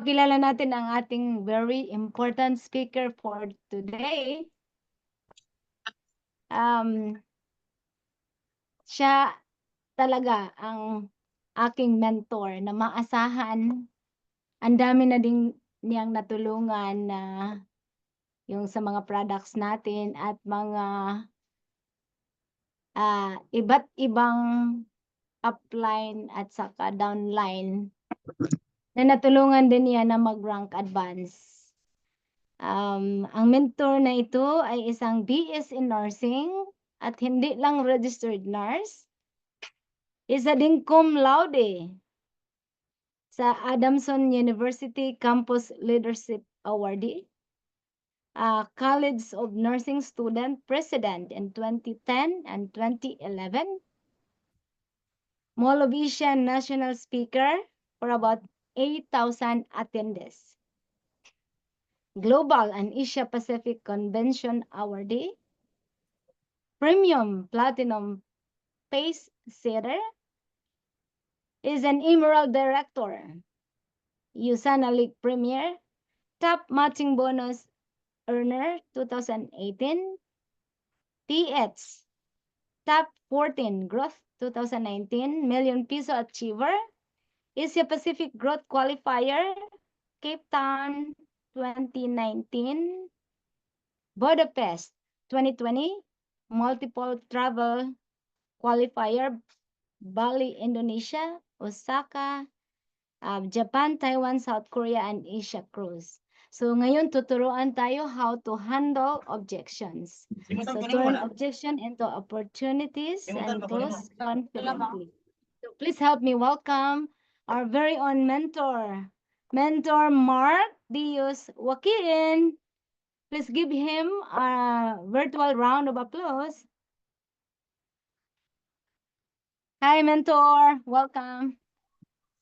Kilala natin ang ating very important speaker for today. Siya talaga ang aking mentor na maasahan. Ang dami na din niyang natulungan na yung sa mga products natin at mga iba't ibang upline at saka downline na natulungan din niya na mag-rank advance. Ang mentor na ito ay isang BS in Nursing at hindi lang registered nurse. Isa ding cum laude sa Adamson University Campus Leadership Awardee. College of Nursing Student President in 2010 and 2011. Mall of Asia National Speaker for about 8,000 attendees. Global and Asia Pacific Convention Awardee. Premium Platinum Pace Setter. Is an Emerald Director. USANA League Premier. Top Matching Bonus Earner 2018. TH Top 14 Growth 2019 Million Peso Achiever. Asia Pacific Growth Qualifier. Cape Town 2019. Budapest 2020. Multiple Travel Qualifier. Bali, Indonesia. Osaka, Japan, Taiwan, South Korea, and Asia Cruise. So ngayon tuturuan tayo how to handle objections. So turn objection into opportunities and close confidently. So please help me welcome our very own mentor, Mentor Mark Dios Joaquin. Please give him a virtual round of applause. Hi, Mentor. Welcome.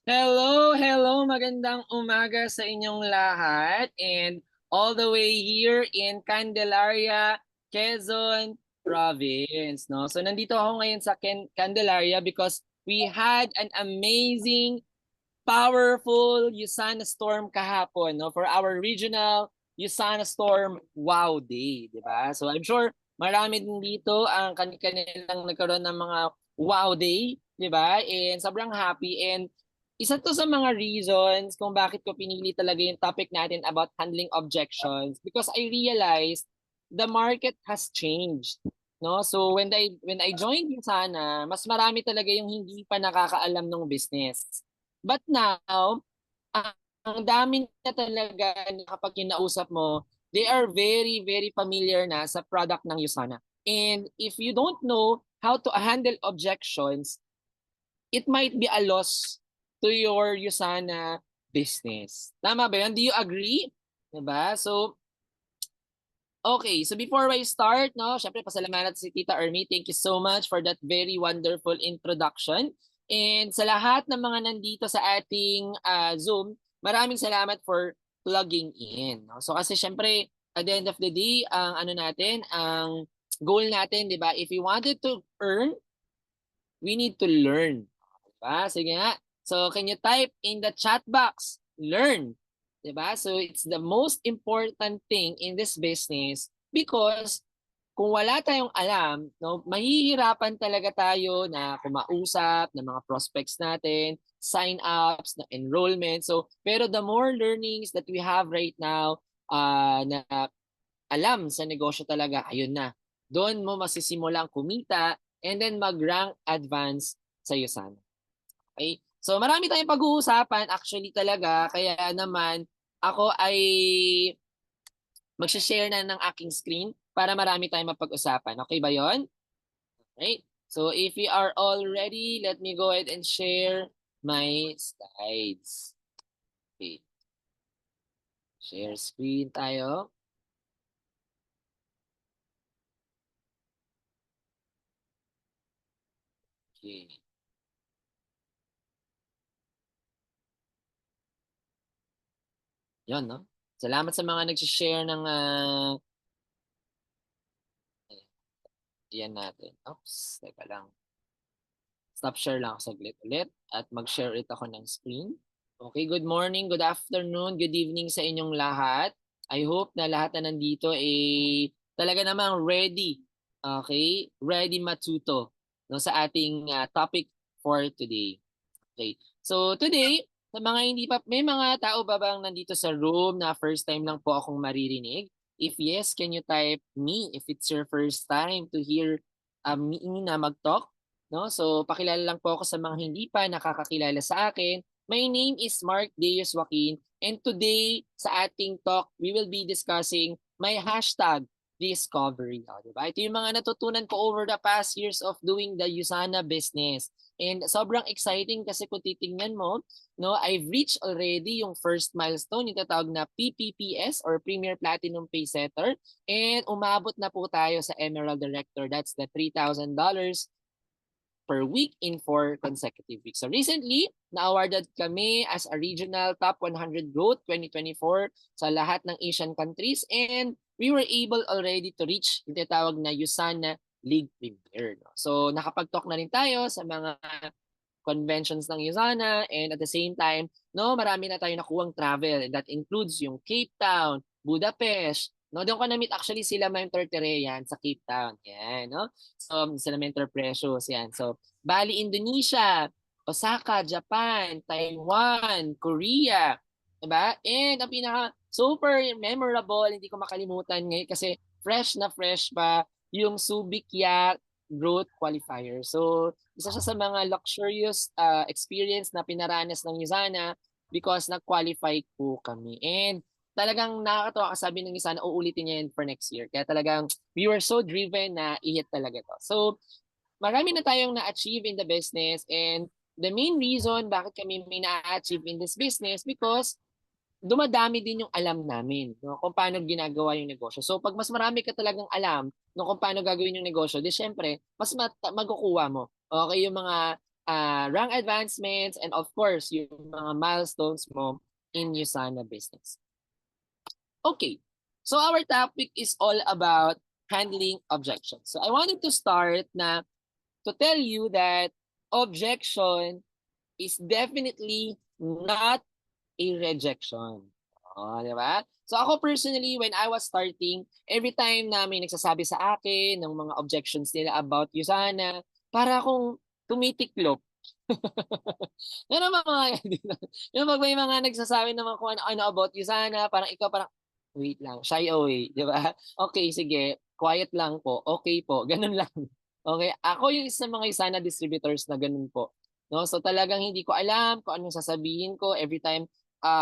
Hello, magandang umaga sa inyong lahat and all the way here in Candelaria, Quezon Province, no? So nandito ako ngayon sa Candelaria because we had an amazing, powerful USANA storm kahapon, no? For our regional USANA storm wow day, di ba? So I'm sure marami din dito ang kanilang nagkaroon ng mga wow day, di ba? And sobrang happy and isa to sa mga reasons kung bakit ko pinili talaga yung topic natin about handling objections because I realized the market has changed. No? So when I joined yung sana, mas marami talaga yung hindi pa nakakaalam ng business. But now, ang dami na talaga na kapag kinausap mo, they are very, very familiar na sa product ng Usana. And if you don't know how to handle objections, it might be a loss to your Usana business. Tama ba yun? Do you agree? Diba? So, okay. So before I start, no, syempre pasalamatan si Tita Ermi. Thank you so much for that very wonderful introduction. And sa lahat ng mga nandito sa ating Zoom, maraming salamat for plugging in. No? So kasi syempre, at the end of the day, ang ano natin, ang goal natin, di ba? If we wanted to earn, we need to learn. Diba? Sige nga. So, can you type in the chat box, learn. Diba? So, it's the most important thing in this business because kung wala tayong alam, no, mahihirapan talaga tayo na kumausap ng mga prospects natin, sign-ups, na enrollment. So, pero the more learnings that we have right now na alam sa negosyo talaga, ayun na. Doon mo masisimulang kumita and then mag-rank advance sa Usana. Okay? So marami tayong pag-uusapan actually talaga kaya naman ako ay mag-share na ng aking screen para marami tayong mapag-usapan. Okay ba 'yon? Okay. So if we are all ready, let me go ahead and share my slides. Okay. Share screen tayo. Okay. Yan, no? Salamat sa mga nag-share ng yan natin. Oops, teka lang. Stop share lang ako saglit ulit at mag-share ulit ako ng screen. Okay, good morning, good afternoon, good evening sa inyong lahat. I hope na lahat na nandito talaga namang ready, okay? Ready matuto no, sa ating topic for today. Okay. So today, sa mga hindi pa, may mga tao ba bang nandito sa room na first time lang po akong maririnig? If yes, can you type me if it's your first time to hear me na mag-talk? No? So pakilala lang po ako sa mga hindi pa nakakakilala sa akin. My name is Mark Deus Joaquin, and today sa ating talk, we will be discussing my hashtag discovery. O, diba? Ito yung mga natutunan ko over the past years of doing the Usana business. And sobrang exciting kasi kung titingnan mo, no, I've reached already yung first milestone, yung tatawag na PPPS or Premier Platinum Pay Setter. And umabot na po tayo sa Emerald Director. That's the $3,000 per week in 4 consecutive weeks. So recently, na-awarded kami as a regional top 100 growth 2024 sa lahat ng Asian countries, and we were able already to reach yung tinatawag na Usana League Premier. No? So nakapag-talk na rin tayo sa mga conventions ng Usana, and at the same time, no, marami na tayo nakuhang travel, and that includes yung Cape Town, Budapest. No, doon ko na-meet actually sila Mentor Tereyan sa Cape Town. Yan, no? So, sila Mentor Precious, yan. So, Bali, Indonesia, Osaka, Japan, Taiwan, Korea, diba? And ang pinaka super memorable, hindi ko makalimutan ngayon kasi fresh na fresh pa yung Subic Yacht Growth Qualifier. So, isa siya sa mga luxurious experience na pinaranas ng Usana because nag-qualify po kami. And talagang nakakatawa kasi sabi ng isa na uulitin niya yan for next year. Kaya talagang we were so driven na i-hit talaga to. So, marami na tayong na-achieve in the business, and the main reason bakit kami may na-achieve in this business because dumadami din yung alam namin, no, kung paano ginagawa yung negosyo. So pag mas marami ka talagang alam no, kung paano gagawin yung negosyo, di syempre, mas makukuha mo. Okay, yung mga rank advancements and of course, yung mga milestones mo in Usana business. Okay, so our topic is all about handling objections. So I wanted to start to tell you that objection is definitely not a rejection. Oh, di ba? So ako personally, when I was starting, every time na may nagsasabi sa akin ng mga objections nila about Usana, para akong tumitiklop. Yan ang mga, yung pag may mga nagsasabi naman kung ano about Usana, parang ikaw parang, wait lang, shy away, di ba? Okay, sige, quiet lang po, okay po, ganun lang. Okay, ako yung isa mga Usana distributors na ganun po. No, so talagang hindi ko alam kung anong sasabihin ko every time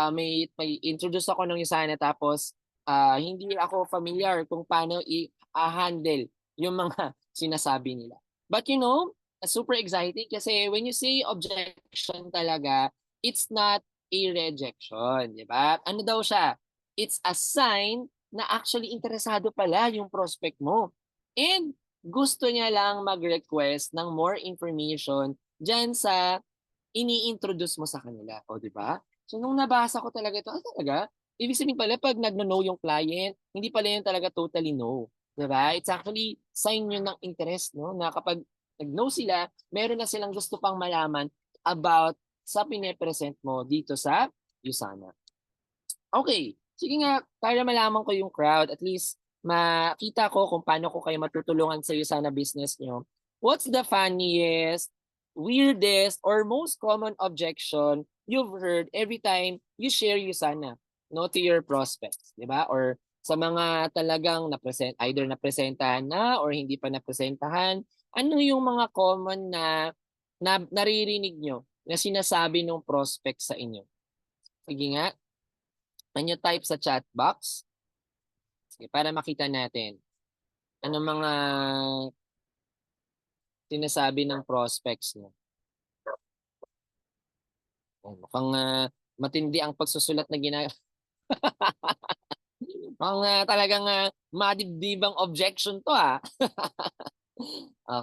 may introduce ako ng Usana, tapos hindi ako familiar kung paano i-handle yung mga sinasabi nila. But you know, super exciting kasi when you say objection talaga, it's not a rejection, di ba? Ano daw siya? It's a sign na actually interesado pala yung prospect mo. And gusto niya lang mag-request ng more information dyan sa ini-introduce mo sa kanila. O, di ba? So, nung nabasa ko talaga ito, talaga? Ibig sabihin pala, pag nag-no yung client, hindi pala yun talaga totally no. Di ba? It's actually sign yun ng interest, no? Na kapag nag-no sila, meron na silang gusto pang malaman about sa pine-present mo dito sa Usana. Okay. Sige nga, para malaman ko yung crowd, at least makita ko kung paano ko kayo matutulungan sa Usana business nyo. What's the funniest, weirdest, or most common objection you've heard every time you share Usana, no, to your prospects, di ba? Or sa mga talagang either napresentahan na or hindi pa napresentahan, ano yung mga common na naririnig nyo na sinasabi ng prospect sa inyo? Sige nga. Can you type sa chat box? Sige, para makita natin. Ano mga sinasabi ng prospects mo? Mukhang matindi ang pagsusulat na ginagawa. Mukhang talagang madibdibang objection to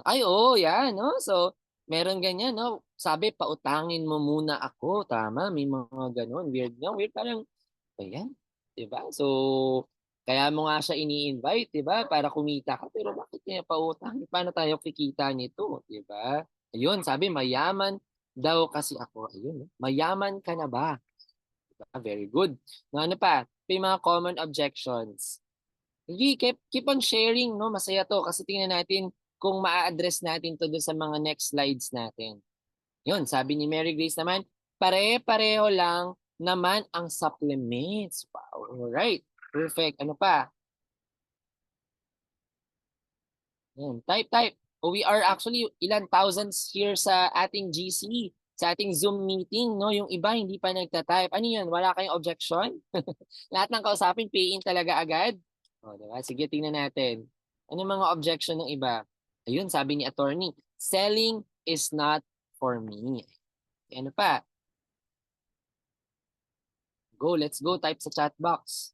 ay, oo, yan, no? So, meron ganyan, no? Sabi, pautangin mo muna ako. Tama, may mga ganon. Weird nga, weird. Parang, ayan, diba? So, kaya mo nga siya ini-invite, diba? Para kumita ka. Pero bakit niya pautang? Paano tayo kikita nito, diba? Ayun, sabi, mayaman daw kasi ako. Ayun, mayaman ka na ba? Very good. No, ano pa? May mga common objections. Sige, keep on sharing, no? Masaya to kasi tingnan natin kung maa-address natin to doon sa mga next slides natin. Yun, sabi ni Mary Grace naman, pare-pareho lang naman ang supplements. Wow, alright. Perfect. Ano pa? Yan, type. Oh, we are actually ilan thousands here sa ating GC, sa ating Zoom meeting, no? Yung iba hindi pa nagta-type. Ano yun? Wala kayong objection? Lahat ng kausapin, pay in talaga agad? O, diba? Sige, tingnan natin. Ano yung mga objection ng iba? Ayun, sabi ni attorney, selling is not for me. Ano pa? Let's go. Type sa chat box.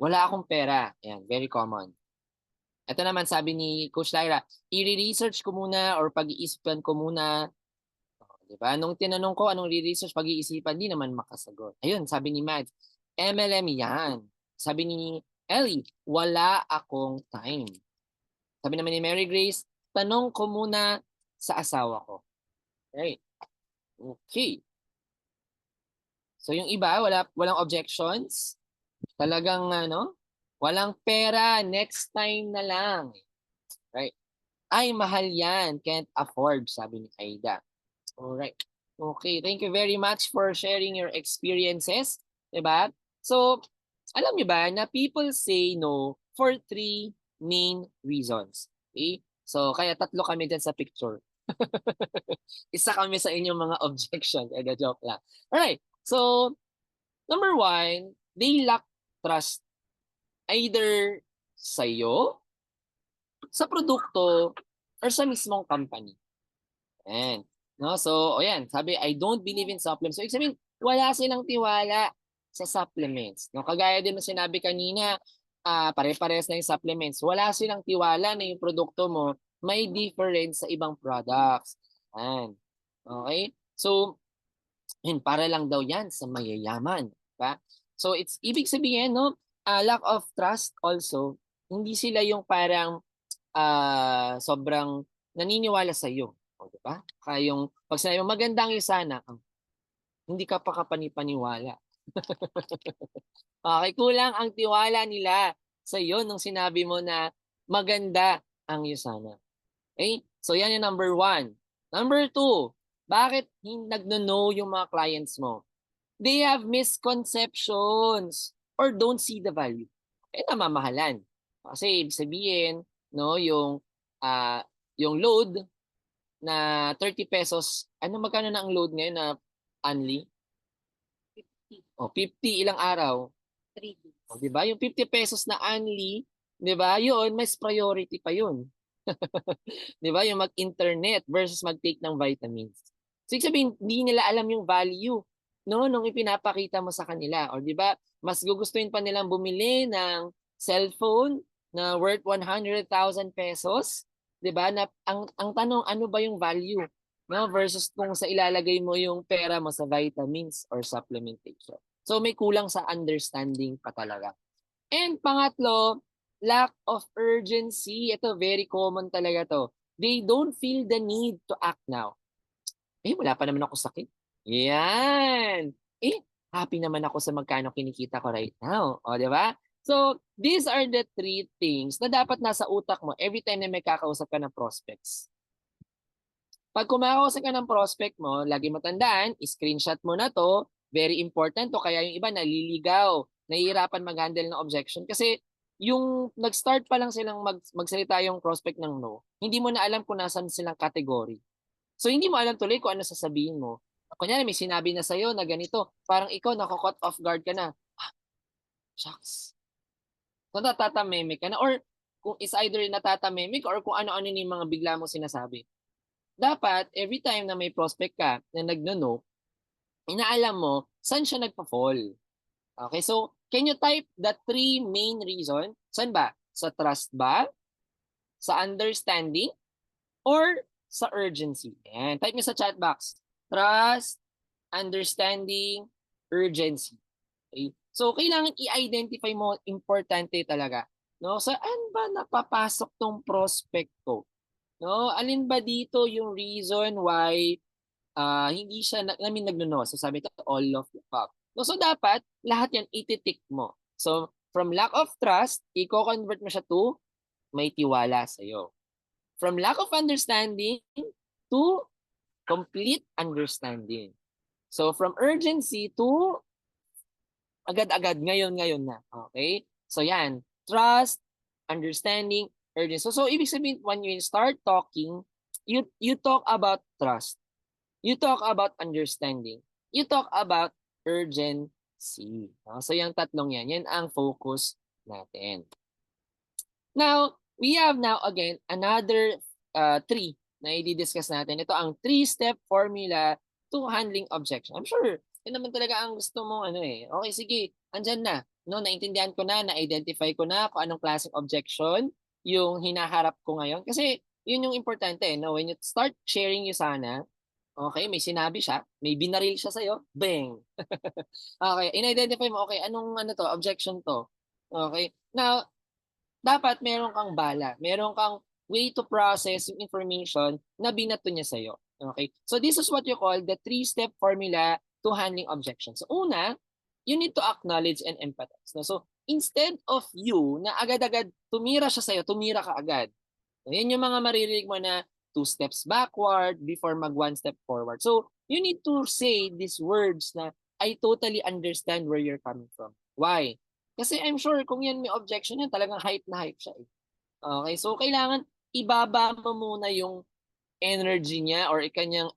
Wala akong pera. Ayan, very common. Ito naman sabi ni Coach Lyra, i-research ko muna or pag-iisipan ko muna. Diba? Nung tinanong ko anong re-research, pag-iisipan, di naman makasagot. Ayun, sabi ni Mads, MLM yan. Sabi ni Ellie, wala akong time. Sabi naman ni Mary Grace, tanong ko muna sa asawa ko. Right. Okay. So yung iba, walang objections. Talagang walang pera, next time na lang. Right. Ay, mahal yan. Can't afford, sabi ni Aida. Alright. Okay, thank you very much for sharing your experiences. Diba? So, alam niyo ba na people say no for 3 main reasons. Okay? So, kaya 3 kami dyan sa picture. Isa kami sa inyong mga objections. Joke lang. Alright. So, number 1, they lack trust either sa'yo, sa produkto, or sa mismong company. Ayan. No? So, ayan, sabi, I don't believe in supplements. So, ibig sabihin, wala silang tiwala sa supplements. No? Kagaya din na sinabi kanina, pare-pares na yung supplements. Wala silang tiwala na yung produkto mo may difference sa ibang products. Ayan. Okay? So, yun, para lang daw yan sa mayayaman. Diba? So, it's ibig sabihin, no? Lack of trust also, hindi sila yung parang sobrang naniniwala sa iyo. O, diba? Kaya yung pag sinabi mo, magandang yung sana, hindi ka pa kapanipaniwala. Okay, kulang ang tiwala nila sa iyo nung sinabi mo na maganda ang Yusana. Okay? So yan yung number 1. Number 2, bakit nagno-no yung mga clients mo? They have misconceptions or don't see the value. Namamahalan. Kasi ibig sabihin, no, yung load na 30 pesos, magkano na ang load ngayon na only? 50. O, 50 ilang araw? 3 days. O, diba? Yung 50 pesos na only, diba? Yun, mas priority pa yun. Diba? Yung mag-internet versus mag-take ng vitamins. So, sabihin, hindi nila alam yung value, no, nung ipinapakita mo sa kanila. O, diba? Mas gugustuhin pa nilang bumili ng cellphone na worth 100,000 pesos. Diba? Na, ang tanong, ano ba yung value? No, versus kung sa ilalagay mo yung pera mo sa vitamins or supplementation. So may kulang sa understanding pa talaga. And pangatlo, lack of urgency. Ito very common talaga to. They don't feel the need to act now. Wala pa naman ako sakit. Yan. Happy naman ako sa magkano kinikita ko right now. O, di ba? So, these are the 3 things na dapat nasa utak mo every time na may kakausap ka ng prospects. Pag kumakausap ka ng prospect mo, lagi mo tandaan, screenshot mo na to. Very important to. Kaya yung iba naliligaw, nahihirapan mag-handle ng objection. Kasi yung nag-start pa lang silang magsalita yung prospect ng no, hindi mo na alam kung nasan silang category. So hindi mo alam tuloy kung ano sasabihin mo. Kunyari may sinabi na sa'yo na ganito, parang ikaw nako-caught off guard ka na. Shucks. So natatamemik ka na. Or kung is either natatamemik or kung ano-ano yung mga bigla mong sinasabi. Dapat, every time na may prospect ka na nagno-no, inaalam mo saan siya nagpa-fall. Okay, so can you type the 3 main reason? Saan ba? Sa trust ba? Sa understanding? Or sa urgency? Ayan, type nyo sa chat box. Trust, understanding, urgency. Okay? So, kailangan i-identify mo, importante talaga. No? Saan ba napapasok tong prospect ko? No, alin ba dito yung reason why hindi siya, nagno-no. So sabi ito, all of the above. No, so dapat, lahat yan ititik mo. So, from lack of trust, i-convert mo siya to may tiwala sa'yo. From lack of understanding to complete understanding. So, from urgency to agad-agad, ngayon na. Okay? So, yan. Trust, understanding, urgency. So ibig sabihin, when you start talking, you talk about trust. You talk about understanding. You talk about urgency. So yung tatlong yan ang focus natin. Now, we have now again another three na i-discuss natin. Ito ang 3-step formula to handling objection. I'm sure, yun naman talaga ang gusto mong Okay, sige, andyan na. No, naintindihan ko na, na-identify ko na kung anong klaseng objection yung hinaharap ko ngayon. Kasi yun yung importante. No? When you start sharing yung sana, okay, may sinabi siya, may binaril siya sa'yo, bang! Okay, in-identify mo, okay, anong objection to? Okay, now, dapat meron kang bala, meron kang way to process yung information na binato niya sa'yo. Okay, so this is what you call the 3-step formula to handling objections. So una, you need to acknowledge and empathize. No? So instead of you na agad-agad tumira siya sa'yo, tumira ka agad. So, yan yung mga maririnig mo na 2 steps backward before mag 1 step forward. So you need to say these words na I totally understand where you're coming from. Why? Kasi I'm sure kung yan may objection yan, talagang hype na hype siya. Okay, so kailangan ibaba mo muna yung energy niya or kanyang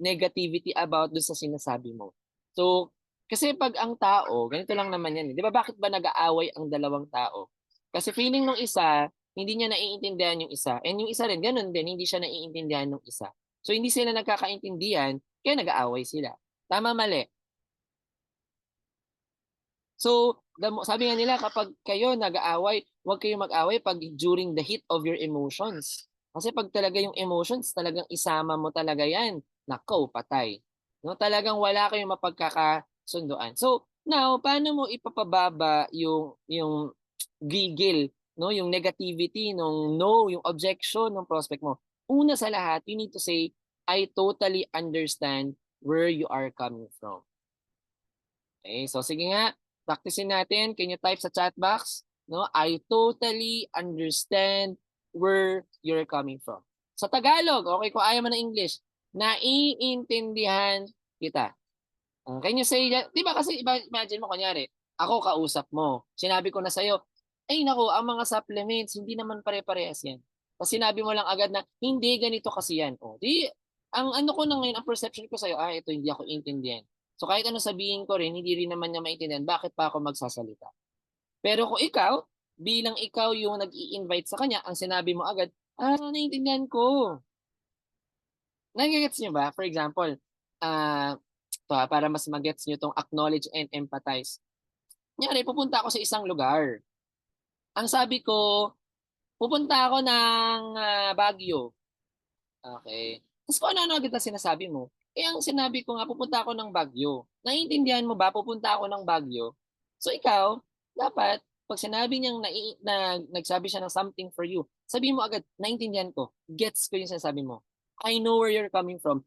negativity about doon sa sinasabi mo. So, kasi pag ang tao, ganito lang naman yan. Di ba bakit ba nag-aaway ang dalawang tao? Kasi feeling ng isa, hindi niya naiintindihan yung isa. And yung isa rin, ganun din, hindi siya naiintindihan ng isa. So, hindi sila nagkakaintindihan, kaya nag-aaway sila. Tama, mali. So, sabi nga nila, kapag kayo nag-aaway, huwag kayong mag-aaway pag during the heat of your emotions. Kasi pag talaga yung emotions, talagang isama mo talaga yan. Nako, patay. No, talagang wala kayong mapagkakasunduan. So, now, paano mo ipapababa yung gigil, no, yung negativity, yung objection ng prospect mo? Una sa lahat, you need to say, I totally understand where you are coming from. Okay, so sige nga, practicein natin. Can you type sa chat box? No, I totally understand where you're coming from. Sa Tagalog, okay, kung ayaw mo na English, naiintindihan kita. Can you say that? Di ba kasi imagine mo, kunyari, ako kausap mo. Sinabi ko na sa'yo, ay nako, ang mga supplements, hindi naman pare-parehas yan. Tapos sinabi mo lang agad na, hindi, ganito kasi yan. O, di, ang ko na ngayon, ang perception ko sa'yo, ito hindi ako intindihan. So kahit ano sabihin ko rin, hindi rin naman niya maintindihan, bakit pa ako magsasalita? Pero kung ikaw, bilang ikaw yung nag-i-invite sa kanya, ang sinabi mo agad, naiintindihan ko. Nagigets niyo ba? For example, para mas magets niyo itong acknowledge and empathize. Nyari, pupunta ako sa isang lugar. Ang sabi ko, pupunta ako ng Baguio. Okay. Tapos kung ano-ano agad na sinasabi mo, ang sinabi ko nga, pupunta ako ng Baguio. Naiintindihan mo ba, pupunta ako ng Baguio? So ikaw, dapat, pag sinabi niyang nagsabi siya ng something for you, sabihin mo agad, naiintindihan ko, gets ko yung sinasabi mo. I know where you're coming from.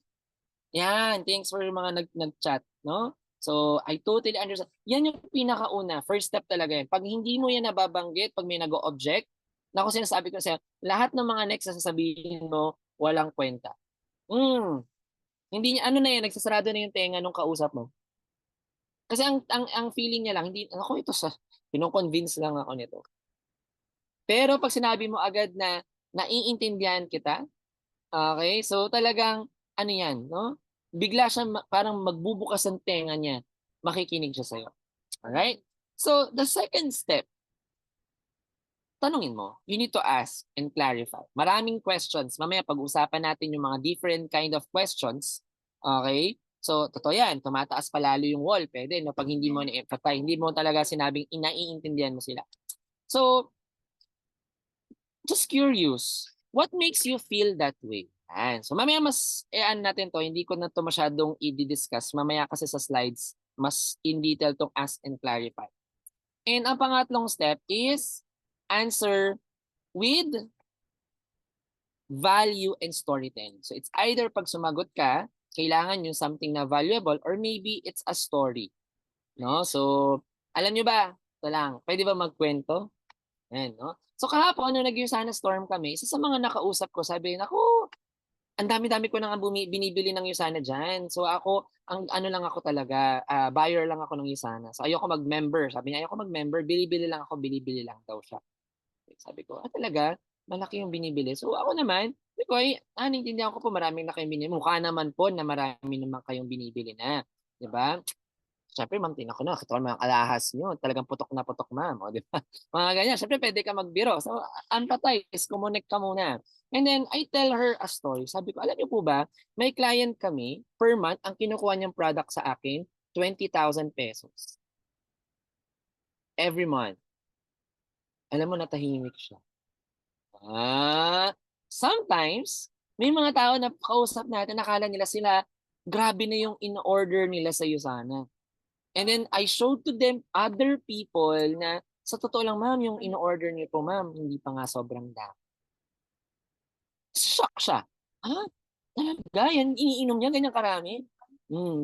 Yan, thanks for mga nag-chat, no? So, I totally understand. Yan yung pinakauna, first step talaga yan. Pag hindi mo yan nababanggit, pag may nag-object, na kung sinasabi ko sa'yo, lahat ng mga next na sasabihin mo, walang kwenta. Hindi niya, na yan, nagsasarado na yung tenga nung kausap mo. Kasi ang feeling niya lang, hindi, ako ito pino-convince lang ako nito. Pero pag sinabi mo agad na naiintindihan kita, okay, so talagang, yan, no? Bigla siya parang magbubukas ang tenga niya, makikinig siya sa'yo. Alright? So, the second step, tanungin mo. You need to ask and clarify. Maraming questions. Mamaya pag-usapan natin yung mga different kind of questions. Okay? So, totoo yan. Tumataas palalo yung wall. Pwede, no? Pag hindi mo na-empathize, hindi mo talaga sinabing inaiintindihan mo sila. So, just curious. What makes you feel that way? Yan. So, mamaya mas natin to. Hindi ko na to masyadong i-discuss. Mamaya kasi sa slides, mas in detail tong ask and clarify. And ang pangatlong step is answer with value and storytelling. So it's either pag sumagot ka, kailangan yung something na valuable or maybe it's a story. No? So, alam nyo ba? Ito lang. Pwede ba magkwento? Ayan, no? So kahapon, nung nag-Yusana Storm kami, isa sa mga nakausap ko, sabi, naku, ang dami-dami ko nang binibili ng Yusana dyan. So ako, ang ano lang ako talaga, buyer lang ako ng Yusana. So ayoko mag-member. Sabi niya, ayoko mag-member, bili-bili lang ako, bili-bili lang daw siya. Sabi ko, talaga? Malaki yung binibili. So ako naman, sabi ko, naintindihan ko po, maraming na kayong binibili. Mukha naman po na marami naman kayong binibili na. Diba? Siyempre, ma'am, tingnan ko na, kita ko mga alahas nyo. Talagang putok na putok, ma'am. O, di ba? Mga ganyan. Siyempre, pwede ka magbiro. So, empathize, connect ka muna. And then, I tell her a story. Sabi ko, alam niyo po ba, may client kami, per month, ang kinukuha niyang product sa akin, 20,000 pesos. Every month. Alam mo, natahimik siya. Sometimes, may mga tao na kausap natin, nakala nila sila, grabe na yung in-order nila sa Yusana. And then I showed to them other people na sa totoo lang, ma'am, yung in-order niyo po, ma'am, hindi pa nga sobrang dami. Shock siya. Ha? Talaga? Yan, iniinom niya ganyan karami?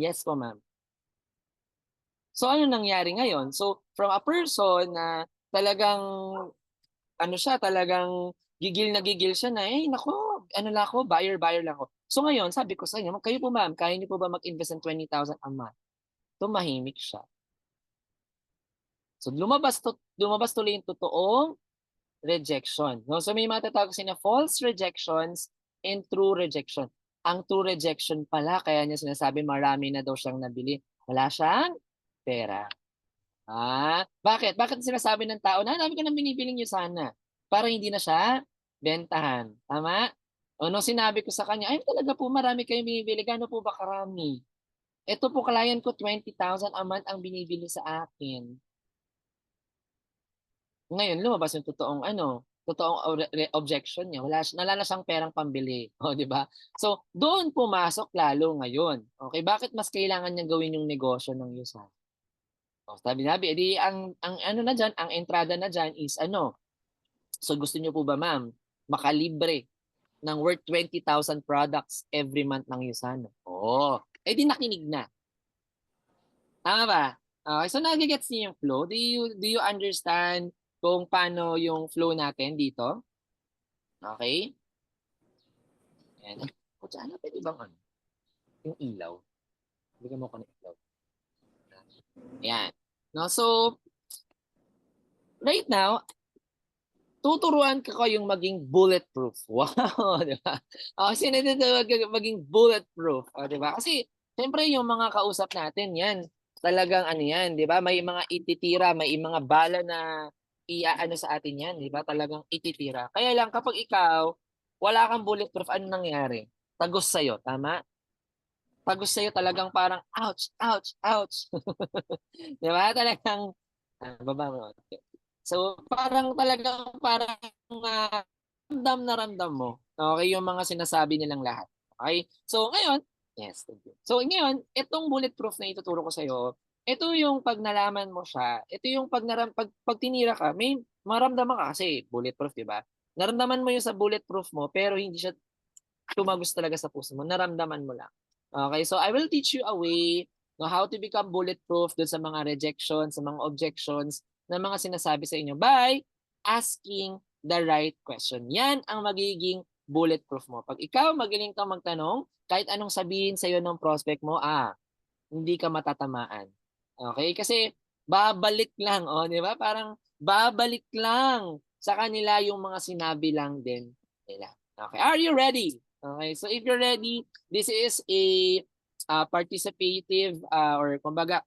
Yes po, ma'am. So ano nangyari ngayon? So from a person na talagang, ano siya, talagang gigil na gigil siya na, nako, ano lang ako, buyer lang ako. So ngayon, sabi ko sa inyo, kayo po ma'am, kaya niyo po ba mag-invest ng 20,000 a month? Tumahimik siya. So lumabas tuloy yung totoong rejection. No? So may matatawag na false rejections and true rejection. Ang true rejection pala, kaya niya sinasabi marami na daw siyang nabili. Wala siyang pera. Bakit? Bakit sinasabi ng tao na dami ko nang binibiling Yusana? Para hindi na siya bentahan. Tama? O no, sinabi ko sa kanya, ay talaga po marami kayong binibili. Gano'n po ba karami? Ito po, client ko, 20,000 a month ang binibili sa akin. Ngayon lumabas yung totoong objection niya. Wala na siyang perang pambili, di ba? So, doon pumasok lalo ngayon. Okay, bakit mas kailangan niya gawin yung negosyo ng Yusana? Sabi, edi ang ano na diyan, ang entrada na diyan is ano? So, gusto niyo po ba, ma'am, makalibre ng worth 20,000 products every month ng Yusana? Edi nakinig na. Tama ba? Okay, so nagigets niyo yung flow? Do you understand kung paano yung flow natin dito? Okay? Ayan. Kutsa, pwede bang ano? Yung ilaw. Bigyan mo ko ng ilaw. Ayan. No, so, right now, tuturuan ka kayong maging bulletproof. Wow, di ba? Sino dito maging bulletproof? Di ba? Kasi, siyempre, yung mga kausap natin, yan, talagang ano yan, di ba? May mga ititira, may mga bala na iaano sa atin yan, di ba? Talagang ititira. Kaya lang, kapag ikaw, wala kang bulletproof, ano nangyari? Tagos sa'yo, tama? Tagos sa'yo talagang parang, ouch, ouch, ouch. Di ba? Talagang, baba mo. So, parang ramdam na ramdam mo. Okay, yung mga sinasabi nilang lahat. Okay? So, ngayon, yes, thank you. So, ngayon, itong bulletproof na ituturo ko sa'yo, ito yung pag nalaman mo siya, ito yung pag tinira ka, may maramdaman ka kasi bulletproof, di ba? Naramdaman mo yung sa bulletproof mo, pero hindi siya tumagos talaga sa puso mo. Naramdaman mo lang. Okay, so I will teach you a way how to become bulletproof dun sa mga rejections, sa mga objections na mga sinasabi sa inyo by asking the right question. Yan ang magiging bulletproof mo. Pag ikaw magaling kang magtanong, kahit anong sabihin sa iyo ng prospect mo, hindi ka matatamaan. Okay? Kasi babalik lang, di ba? Parang babalik lang sa kanila yung mga sinabi lang din nila. Okay, are you ready? Okay, so if you're ready, this is a participative or kumbaga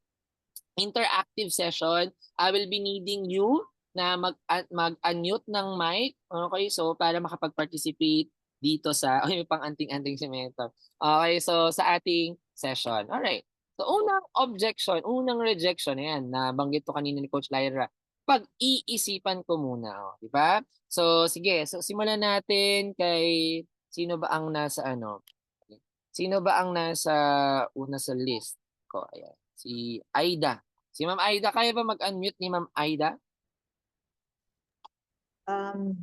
interactive session. I will be needing you na mag-unmute ng mic. Okay, so para makapag-participate dito sa pang anting-anting si Mentor. Okay, so sa ating session. All right. So unang objection, unang rejection, ayan, nabanggit ko kanina ni Coach Lyra. Pag-iisipan ko muna, di ba? So sige, so simulan natin kay sino ba ang nasa ano? Sino ba ang nasa una sa list ko? Ayan. Si Aida. Si Ma'am Aida, kaya ba mag-unmute ni Ma'am Aida?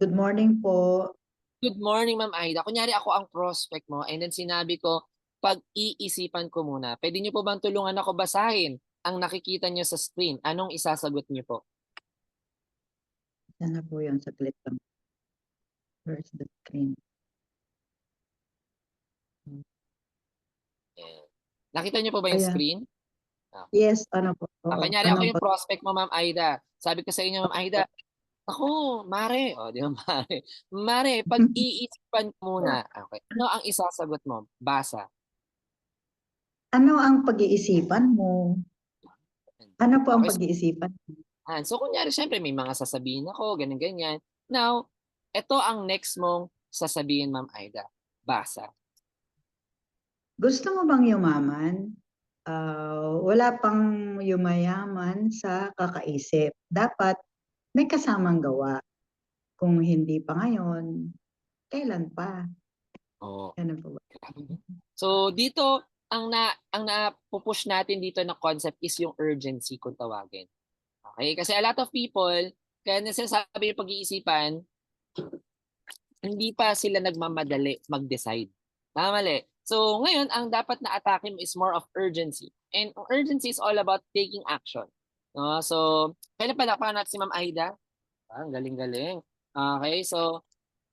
Good morning po. Good morning, Ma'am Aida. Kunyari ako ang prospect mo and then sinabi ko, pag-iisipan ko muna. Pwede niyo po bang tulungan ako basahin ang nakikita niyo sa screen? Anong isasagot niyo po? Sana po yun, saglit lang. Where's the screen? Ayan. Nakita niyo po ba yung Ayan. screen? Yes, ano po? Oo, Kanyari ako ano yung po? prospect mo, Ma'am Aida. Sabi ko sa inyo, Ma'am Aida, ako, Mare. O, di ba, Mare? Mare, pag-iisipan ko muna. Okay. Ano ang isasagot mo? Basa. Ano ang pag-iisipan mo? Ano po ang Okay. pag-iisipan? So, kunyari, syempre, may mga sasabihin ako, ganyan-ganyan. Now, ito ang next mong sasabihin, Ma'am Aida. Basa. Gusto mo bang yumaman? Wala pang yumayaman sa kakaisip. Dapat may kasamang gawa. Kung hindi pa ngayon, kailan pa? Oh. Ano po ba? So, dito, ang napupush natin dito na concept is yung urgency kung tawagin. Okay? Kasi a lot of people, kaya nasasabi yung pag-iisipan, hindi pa sila nagmamadali mag-decide. Mali. So, ngayon, ang dapat na atake mo is more of urgency. And urgency is all about taking action. No? So, kailan palakpakan natin si Ma'am Aida? Ang galing-galing. Okay, so,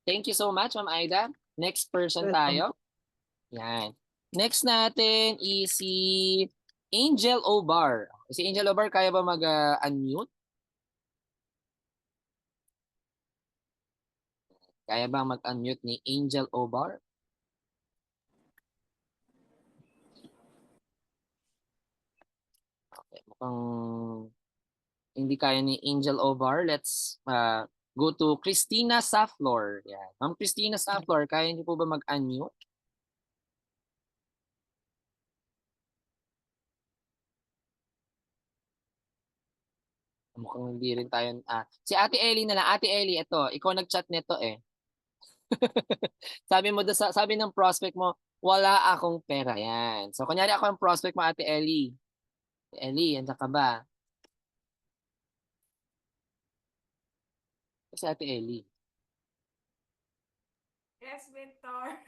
thank you so much, Ma'am Aida. Next person tayo. Yan. Next natin is si Angel Obar. Si Angel Obar, kaya ba mag-unmute? Kaya ba mag-unmute ni Angel Obar? Okay, mukhang hindi kaya ni Angel Obar. Let's go to Christina Saflor. Yan. Ma'am Christina Saflor, kaya niyo po ba mag-unmute? Mukhang hindi rin tayo. Si Ate Ellie na lang. Ate Ellie, ito. Ikaw nag-chat nito eh. Sabi ng prospect mo, wala akong pera. Yan. So, kunyari ako ang prospect mo, Ate Ellie. Ellie, andiyan ka ba? Si Ate Ellie. Yes, Mentor.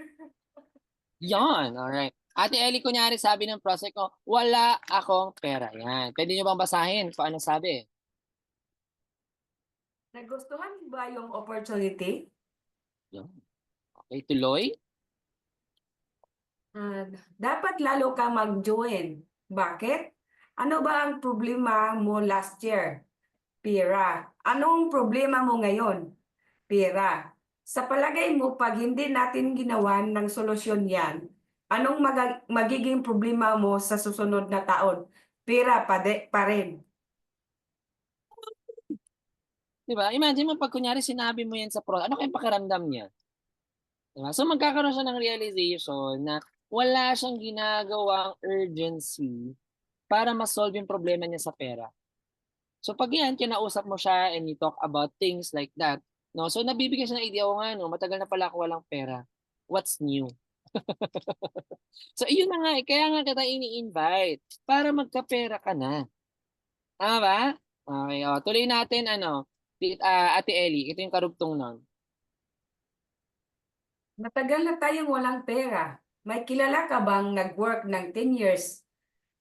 Yan, alright. Ate Ellie, kunyari sabi ng prospect ko, wala akong pera. Yan. Pwede nyo bang basahin kung anong sabi? Nagustuhan mo ba yung opportunity? Yan. Okay, tuloy. Dapat lalo ka mag-join. Bakit? Ano ba ang problema mo last year? Pera. Anong problema mo ngayon? Pera. Sa palagay mo, pag hindi natin ginawan ng solusyon yan, anong magiging problema mo sa susunod na taon? Pera pa rin. Diba? Imagine mo pag kunyari sinabi mo yan sa pro, ano kayong pakiramdam niya? Diba? So magkakaroon siya ng realization na wala siyang ginagawang urgency para ma-solve yung problema niya sa pera. So pag yan, kinausap mo siya and you talk about things like that, no? So nabibigyan siya ng idea, o nga, no? Matagal na pala ako walang pera. What's new? So yun na nga, kaya nga kita ini-invite para magkapera ka na. Tama ba? Okay, tuloy natin, Ate Ellie, ito yung karugtong nun. Matagal na tayong walang pera. May kilala ka bang nag-work ng 10 years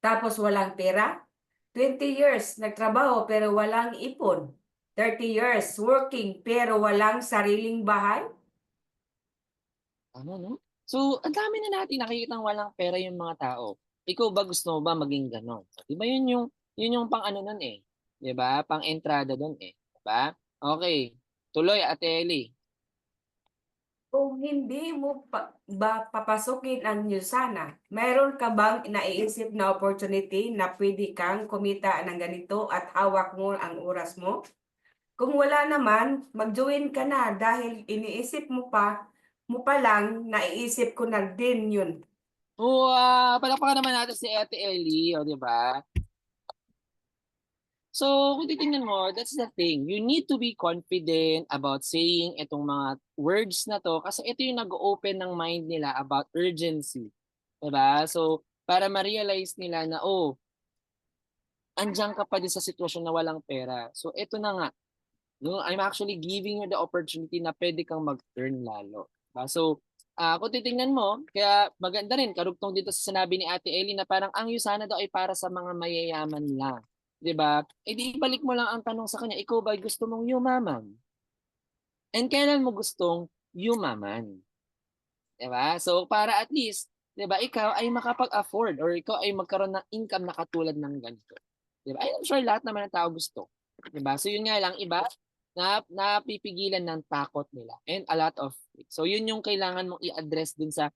tapos walang pera? 20 years nagtrabaho pero walang ipon. 30 years working pero walang sariling bahay? Ano, no? So, ang dami na natin nakikitang walang pera yung mga tao. Ikaw ba gusto mo ba maging ganon? Di ba yun yung pang ano nun eh. Di ba? Pang entrada dun eh. Di ba? Okay. Tuloy, Ate Ellie. Kung hindi mo papasukin ang sana, mayroon ka bang naiisip na opportunity na pwede kang kumita ng ganito at hawak mo ang oras mo? Kung wala naman, mag-join ka na dahil iniisip mo pa lang, naiisip ko na din yun. Palakpakan naman natin si Ate Ellie, o di ba? So, kung titingnan mo, that's the thing. You need to be confident about saying itong mga words na to kasi ito yung nag-open ng mind nila about urgency. Diba? So, para ma-realize nila na, andyan ka pa din sa sitwasyon na walang pera. So, ito na nga. No, I'm actually giving you the opportunity na pwede kang mag-earn lalo. Diba? So, kung titingnan mo, kaya maganda rin, karugtong dito sa sinabi ni Ate Ellie na parang ang Yusana daw ay para sa mga mayayaman lang. 'Di ba? Eh di ibalik mo lang ang tanong sa kanya, ikaw ba gusto mong yumaman? And kailan mo gustong yumaman? 'Di ba? So para at least, 'di ba, ikaw ay makapag-afford or ikaw ay magkaroon ng income na katulad ng ganito. 'Di ba? I'm sure lahat naman ng tao gusto. 'Di ba? So yun nga lang iba na napipigilan ng takot nila and a lot of it. So yun yung kailangan mong i-address dun sa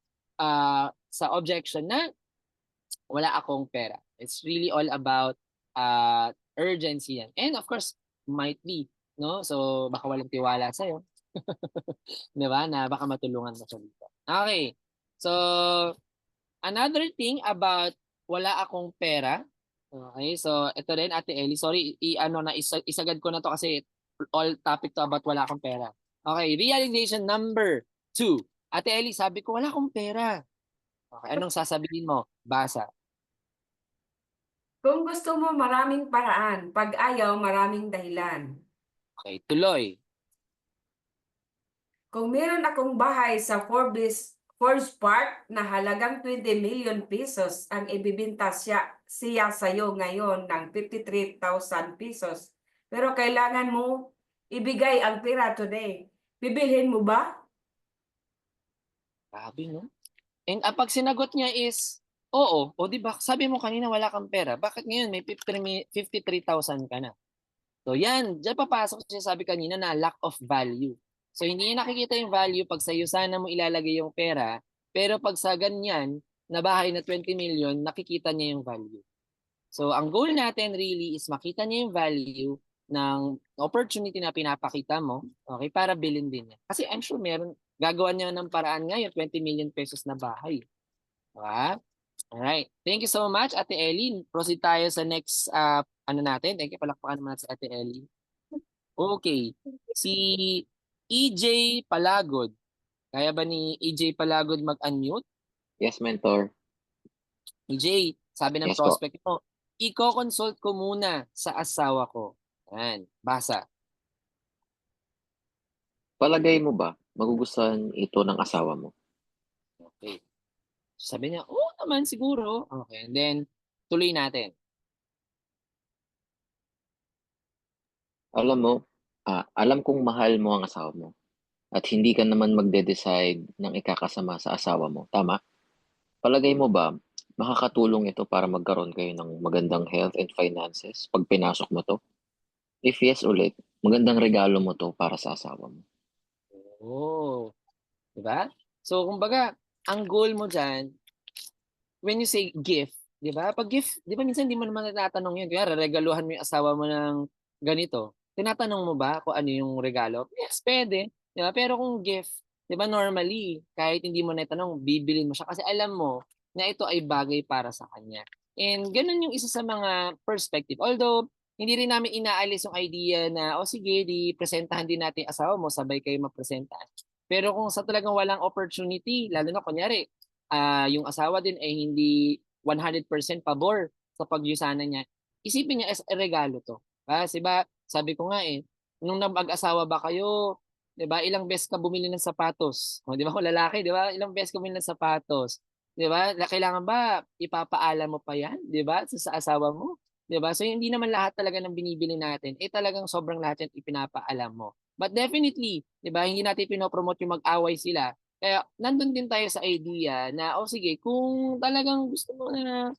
objection na wala akong pera. It's really all about urgency yan. And of course, might be, no? So baka walang tiwala sa'yo. 'Di ba? Na baka matulungan mo siya dito. Okay. So, another thing about wala akong pera. Okay, so ito rin Ate Ellie, sorry, isagad ko na to kasi all topic to about wala akong pera. Okay, realization number 2. Ate Ellie, sabi ko wala akong pera. Okay, anong sasabihin mo? Basa. Kung gusto mo maraming paraan, pag ayaw maraming dahilan. Okay, tuloy. Kung meron akong bahay sa Forbes Park na halagang 20 million pesos ang ibibenta siya sa'yo ngayon ng 53,000 pesos. Pero kailangan mo ibigay ang pera today. Bibilhin mo ba? Grabe, no? And pag sinagot niya is, oo, o di ba, sabi mo kanina wala kang pera, bakit ngayon may 53,000 ka na? So yan, dyan papasok siya sabi kanina na lack of value. So hindi niya nakikita yung value pag sa'yo sana mo ilalagay yung pera, pero pag sa ganyan, na bahay na 20 million, nakikita niya yung value. So ang goal natin really is makita niya yung value ng opportunity na pinapakita mo, okay, para bilhin din niya. Kasi I'm sure meron, gagawa niya ng paraan ngayon, 20 million pesos na bahay. Diba? Alright. Thank you so much, Ate Ellie. Proceed tayo sa next natin. Thank you, palakpakan naman sa Ate Ellie. Okay. Si EJ Palagod. Kaya ba ni EJ Palagod mag-unmute? Yes, mentor. EJ, sabi ng Yes po. prospect mo, i-consult ko muna sa asawa ko. Yan. Basa. Palagay mo ba magugustuhan ito ng asawa mo? Okay. Sabi niya, oo naman siguro. Okay. And then, tuloy natin. Alam mo, alam kong mahal mo ang asawa mo at hindi ka naman magde-decide ng ikakasama sa asawa mo. Tama? Palagay mo ba makakatulong ito para magkaroon kayo ng magandang health and finances pag pinasok mo to? If yes ulit, magandang regalo mo to para sa asawa mo. Oh. Diba? So, kumbaga, ang goal mo dyan, when you say gift, di ba? Pag gift, di ba minsan hindi mo naman tinatanong yun. Kaya regaluhan mo yung asawa mo ng ganito. Tinatanong mo ba kung ano yung regalo? Yes, pwede. Di ba? Pero kung gift, di ba normally, kahit hindi mo natanong, bibilin mo siya kasi alam mo na ito ay bagay para sa kanya. And ganun yung isa sa mga perspective. Although, hindi rin namin inaalis yung idea na, o sige, di presentahan din natin yung asawa mo, sabay kayo mapresentahan. Pero kung sa talagang walang opportunity, lalo na kunyari, yung asawa din ay hindi 100% pabor sa pagyusana niya, isipin niya as a regalo to. Kasi ba, sabi ko nga nung mag-asawa ba kayo, 'di ba? Ilang beses ka bumili ng sapatos? O, 'di ba? Kung lalaki, 'di ba? Ilang beses ka bumili ng sapatos? 'Di ba? Kailangan ba ipapaalam mo pa 'yan, 'di ba? Sa asawa mo, 'di ba? So hindi naman lahat talaga ng binibili natin talagang sobrang lahat 'yan ipinapaalam mo. But definitely, 'di ba? Hindi natin pinopromote yung mag-away sila. Kaya nandun din tayo sa idea na sige, kung talagang gusto mo na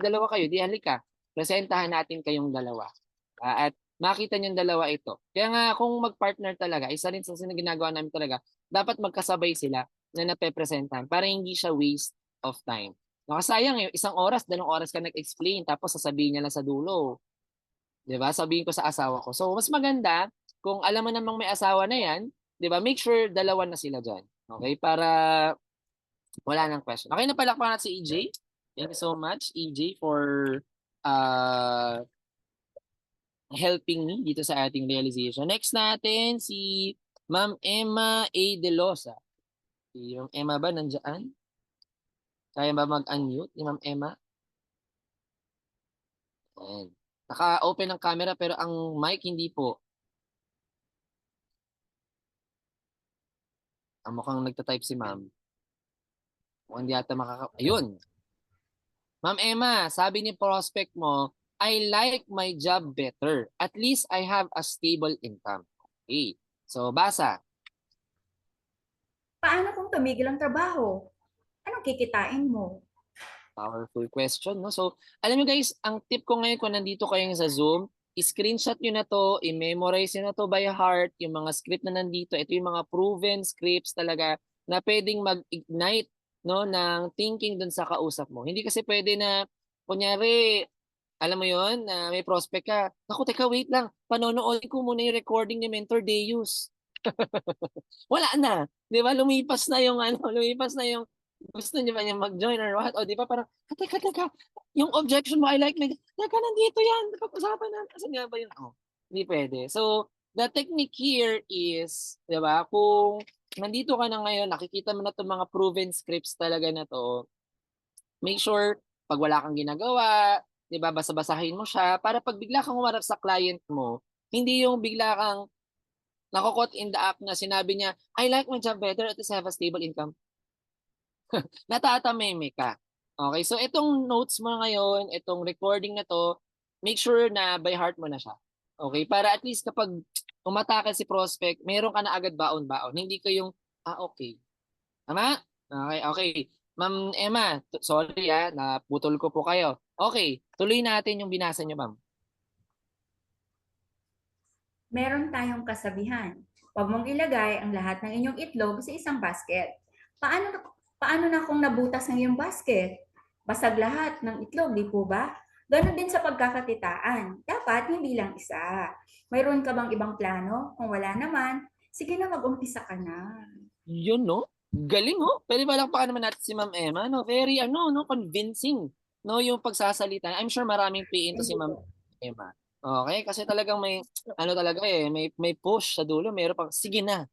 dalawa kayo, di halika. Presentahan natin kayong dalawa. At makita niyong dalawa ito. Kaya nga kung mag-partner talaga, isa rin sa ginagawa namin talaga, dapat magkasabay sila na napepresentahan para hindi siya waste of time. Nakasayang isang oras, 2 oras ka nag-explain tapos sasabihin niya lang sa dulo. 'Di ba? Sabihin ko sa asawa ko. So mas maganda kung alam mo namang may asawa na 'yan, 'di ba? Make sure dalawa na sila diyan. Okay? Para wala nang question. Okay, napalakpakan natin si EJ. Thank you so much, EJ, for uh, helping me dito sa ating realization. Next natin, si Ma'am Emma A. De Losa. Si Ma'am Emma ba nandiyan? Kaya ba mag-unmute ni Ma'am Emma? Ayan. Naka-open ang camera pero ang mic hindi po. mukhang nagta-type si ma'am. Mukhang hindi yata Ayun. Ma'am Emma, sabi ni prospect mo, I like my job better. At least I have a stable income. Okay. So, basa. Paano kung tumigil ang trabaho? Anong kikitain mo? Powerful question, no? So, alam nyo guys, ang tip ko ngayon kung nandito kayo sa Zoom, screenshot nyo na to, i-memorize nyo na to by heart, yung mga script na nandito. Ito yung mga proven scripts talaga na pwedeng mag-ignite, no, ng thinking dun sa kausap mo. Hindi kasi pwede na, kunyari, alam mo yon na may prospect ka. Naku, teka, wait lang. Panonoodin ko muna yung recording ni Mentor Deus. Wala na. Di ba? Lumipas na yung lumipas na yung gusto niyo ba niya mag-join or what? O di ba parang, teka, yung objection mo, I like, teka, nandito yan. Pag-usapan na. Kasi nga ba yun? Oh, hindi pwede. So, the technique here is, di ba, kung nandito ka na ngayon, nakikita mo na itong mga proven scripts talaga na to, make sure, pag wala kang ginagawa, di ba, basa-basahin mo siya, para pag bigla kang umarap sa client mo, hindi yung bigla kang nakukot in the act na sinabi niya, I like my job better at least I have a stable income. Natatameme ka. Okay, so itong notes mo ngayon, itong recording na to, make sure na by heart mo na siya. Okay, para at least kapag umatake si prospect, meron ka na agad baon-baon. Hindi ko yung, okay. Tama? Okay. Ma'am Emma, sorry naputol ko po kayo. Okay, tuloy natin yung binasa niyo, ma'am. Meron tayong kasabihan. Huwag mong ilagay ang lahat ng inyong itlog sa isang basket. Paano na kung nabutas ang iyong basket? Basag lahat ng itlog, di po ba? Ganon din sa pagkakakitaan. Dapat hindi lang isa. Mayroon ka bang ibang plano? Kung wala naman, sige na mag-umpisa ka na. Yun, no? Galing, no? Pwede ba lang naman natin si Ma'am Emma, no? Very, convincing, no? Yung pagsasalita. I'm sure maraming PA into si Ma'am Emma. Okay? Kasi talagang may, talaga may push sa dulo. Meron pang, sige na.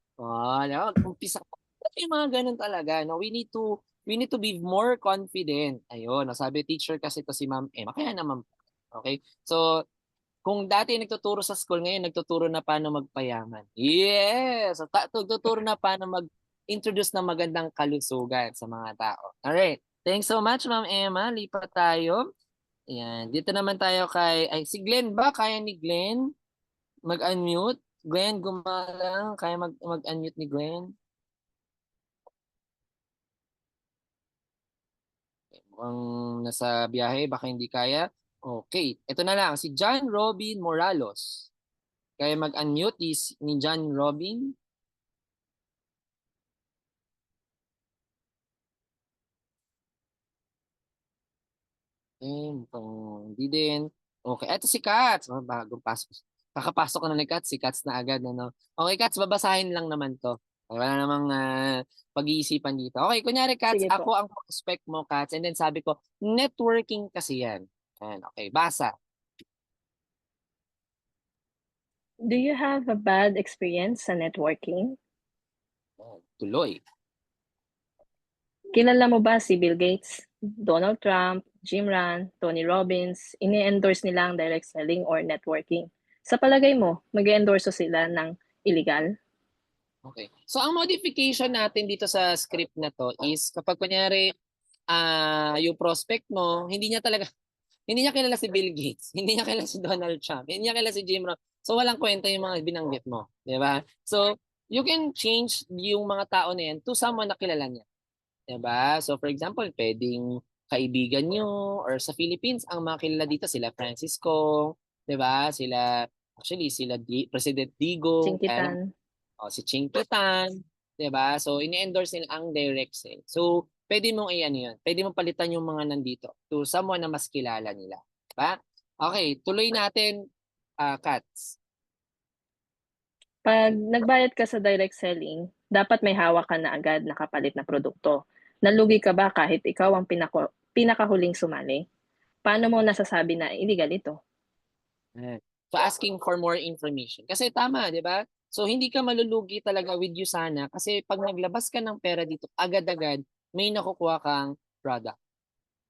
Umpisa ka. Yung mga ganun talaga, no? We need to be more confident. Ayun, sabi teacher kasi to si Ma'am Emma. Kaya naman, okay? So, kung dati nagtuturo sa school, ngayon nagtuturo na paano magpayaman. Yes! Nagtuturo na paano mag-introduce ng magandang kalusugan sa mga tao. Alright. Thanks so much, Ma'am Emma. Lipat tayo. Ayan. Dito naman tayo si Glenn ba? Kaya ni Glenn mag-unmute? Glenn, gumalang. Kaya mag-unmute ni Glenn? Mukhang nasa biyahe, baka hindi kaya. Okay, ito na lang, si John Robin Moralos. Kaya mag-unmute ni John Robin. Hindi din. Okay, ito si Katz. Bagong pasok. Kakapasok ko na ni Katz, si Katz na agad. Okay, Katz, babasahin lang naman to. Wala namang pag-iisipan dito. Okay, kunyari Katz, Sige po. ako ang prospect mo, Katz. And then sabi ko, networking kasi yan. Okay, basa. Do you have a bad experience sa networking? Tuloy. Kilala mo ba si Bill Gates, Donald Trump, Jim Rohn, Tony Robbins? Ini-endorse nila ang direct selling or networking. Sa palagay mo, mag-endorse sila ng illegal? Okay. So ang modification natin dito sa script na to is kapag kunyari yung prospect mo, hindi niya kilala si Bill Gates, hindi niya kilala si Donald Trump, hindi niya kilala si Jim Rohn. So walang kwenta yung mga binanggit mo, di ba? So you can change yung mga tao na yan to someone na kilala niya. Di ba? So for example, pwedeng kaibigan nyo or sa Philippines, ang mga kilala dito sila Francisco, di ba? Sila President Digong, Singkitan. si Chinkitan, 'di ba? So ini-endorse nila ang direct sale. So pwede mong yun. Pwede mong palitan yung mga nandito to someone na mas kilala nila, 'di ba? Okay, tuloy natin Kats. Pag nagbayad ka sa direct selling, dapat may hawak ka na agad na kapalit na produkto. Nalugi ka ba kahit ikaw ang pinakahuling sumali? Paano mo nasasabi na illegal ito? So asking for more information. Kasi tama, 'di ba? So hindi ka malulugi talaga with Usana kasi pag naglabas ka ng pera dito, agad-agad may nakukuha kang product.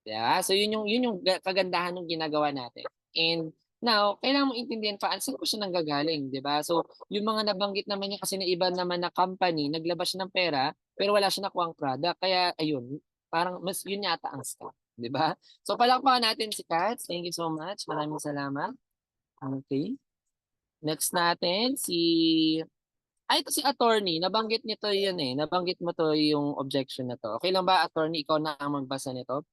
Yeah? So yun yung kagandahan ng ginagawa natin. And Now, kailangan mong intindihan saan ko siya nanggagaling, 'di ba? So, yung mga nabanggit naman niya kasi na iba naman na company, naglabas siya ng pera, pero wala siya nakuhang product. Kaya ayun, parang mas yun yata ang scam, 'di ba? So, palakpakan natin si Katz. Thank you so much. Maraming salamat. Okay. Next natin ito si attorney. Nabanggit nito yun eh. Nabanggit mo to yung objection na to. Okay lang ba, attorney, ikaw na ang magbasa nito?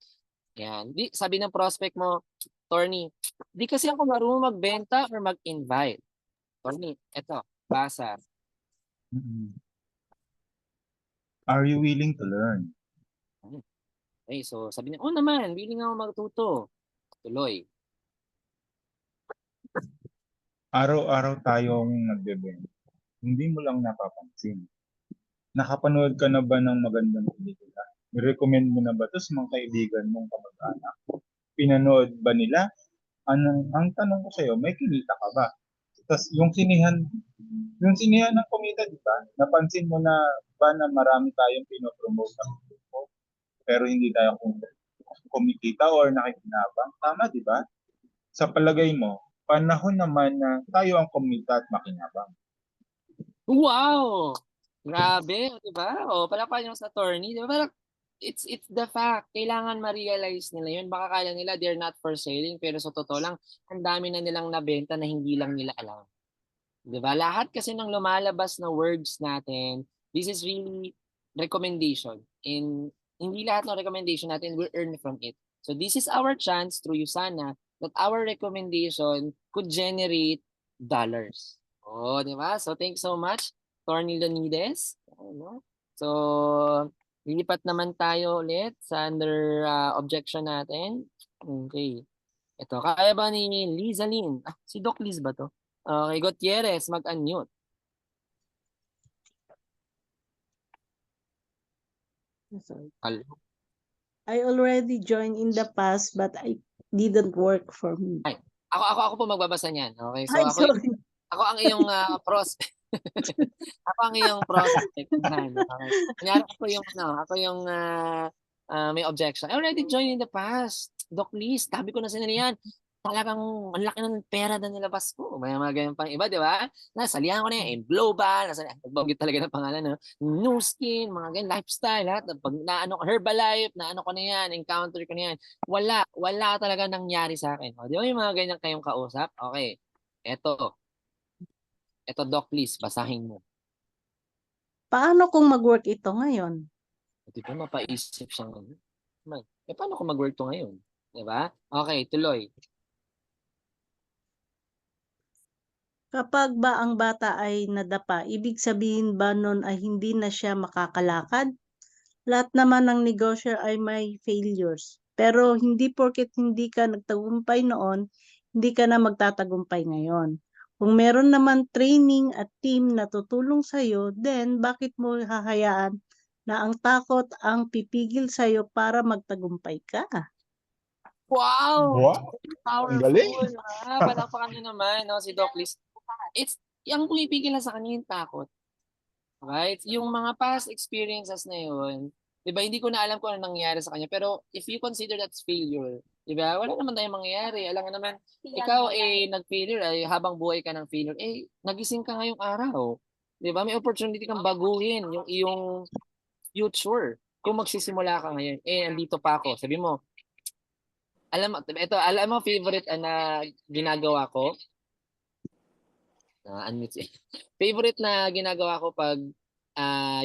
Yan. Sabi ng prospect mo, attorney, di kasi ako marunong magbenta or mag-invite. Attorney, eto, basa. Mm. Are you willing to learn? Okay, so sabi niya, naman, willing ako magtuto. Tuloy. Araw-araw tayong nagbebenta. Hindi mo lang napapansin. Nakapanood ka na ba ng magandang pelikula? I-recommend mo na ba ito sa mga kaibigan mong kamag-anak? Pinanood ba nila? Ang tanong ko sa'yo, may kinita ka ba? Tapos yung sinihan ng kumita, di ba? Napansin mo na ba na marami tayong pinopromote ng grupo, pero hindi tayo kumikita or nakikinabang? Tama, di ba? Sa palagay mo, panahon naman na tayo ang kumita at makinabang. Wow! Grabe, di ba? Palakpakan yung sa attorney. Di ba? Parang, it's the fact. Kailangan ma-realize nila yun. Baka kala nila they're not for selling, pero sa totoo lang, ang dami na nilang nabenta na hindi lang nila alam. Di ba? Lahat kasi ng lumalabas na words natin, this is really recommendation. And hindi lahat ng recommendation natin will earn from it. So this is our chance through Usana that our recommendation could generate dollars. Di ba? So thanks so much, Torny Lonides. So, lilipat naman tayo ulit sa under objection natin. Okay. Ito, kaya ba ni Liza Lynn? Si Doc Liz ba to? Okay, Gutierrez, mag-unmute. Hello. I already joined in the past, but I didn't work for me. Ako po magbabasa niyan. Okay, so Ay, sorry. ako ang iyong prospect. Ako ang iyong prospect. Okay. Kunyari ako yung may objection. I already joined in the past. Doc Liz, tabi ko na sa yan. Talagang ang laki ng pera na nilabas ko. May mga ganyan pang iba, di ba? Nasalihan ko na yan. Global, nagbanggit talaga ng pangalan, no? New Skin, mga ganyan, lifestyle, lahat. Herbalife, ko na yan, encounter ko na yan. Wala talaga nangyari sa akin. Di ba yung mga ganyan kayong kausap? Okay. Eto, Doc, please, basahin mo. Paano kung mag-work ito ngayon? Di ba mapaisip siya ngayon? Paano kung mag-work to ngayon? Di ba? Okay, tuloy. Kapag ba ang bata ay nadapa, ibig sabihin ba nun ay hindi na siya makakalakad? Lahat naman ng negosyo ay may failures. Pero hindi porket hindi ka nagtagumpay noon, hindi ka na magtatagumpay ngayon. Kung meron naman training at team na tutulong sa'yo, then bakit mo hahayaan na ang takot ang pipigil sa'yo para magtagumpay ka? Wow! Wow! Powerful, Ang galing! ha? Palakpakan nyo naman, no, si Doc Liz. Yung pumipigil na sa kanya yung takot. Right? Yung mga past experiences na yun, di ba, hindi ko na alam kung ano nangyayari sa kanya. Pero if you consider that's failure, di ba, wala naman tayong mangyayari. Alam nga naman, ikaw nag-failure, habang buhay ka ng failure, nagising ka ngayong araw. Di ba, may opportunity kang baguhin yung iyong future. Kung magsisimula ka ngayon, andito pa ako. Sabi mo, alam mo, favorite na ginagawa ko, favorite na ginagawa ko pag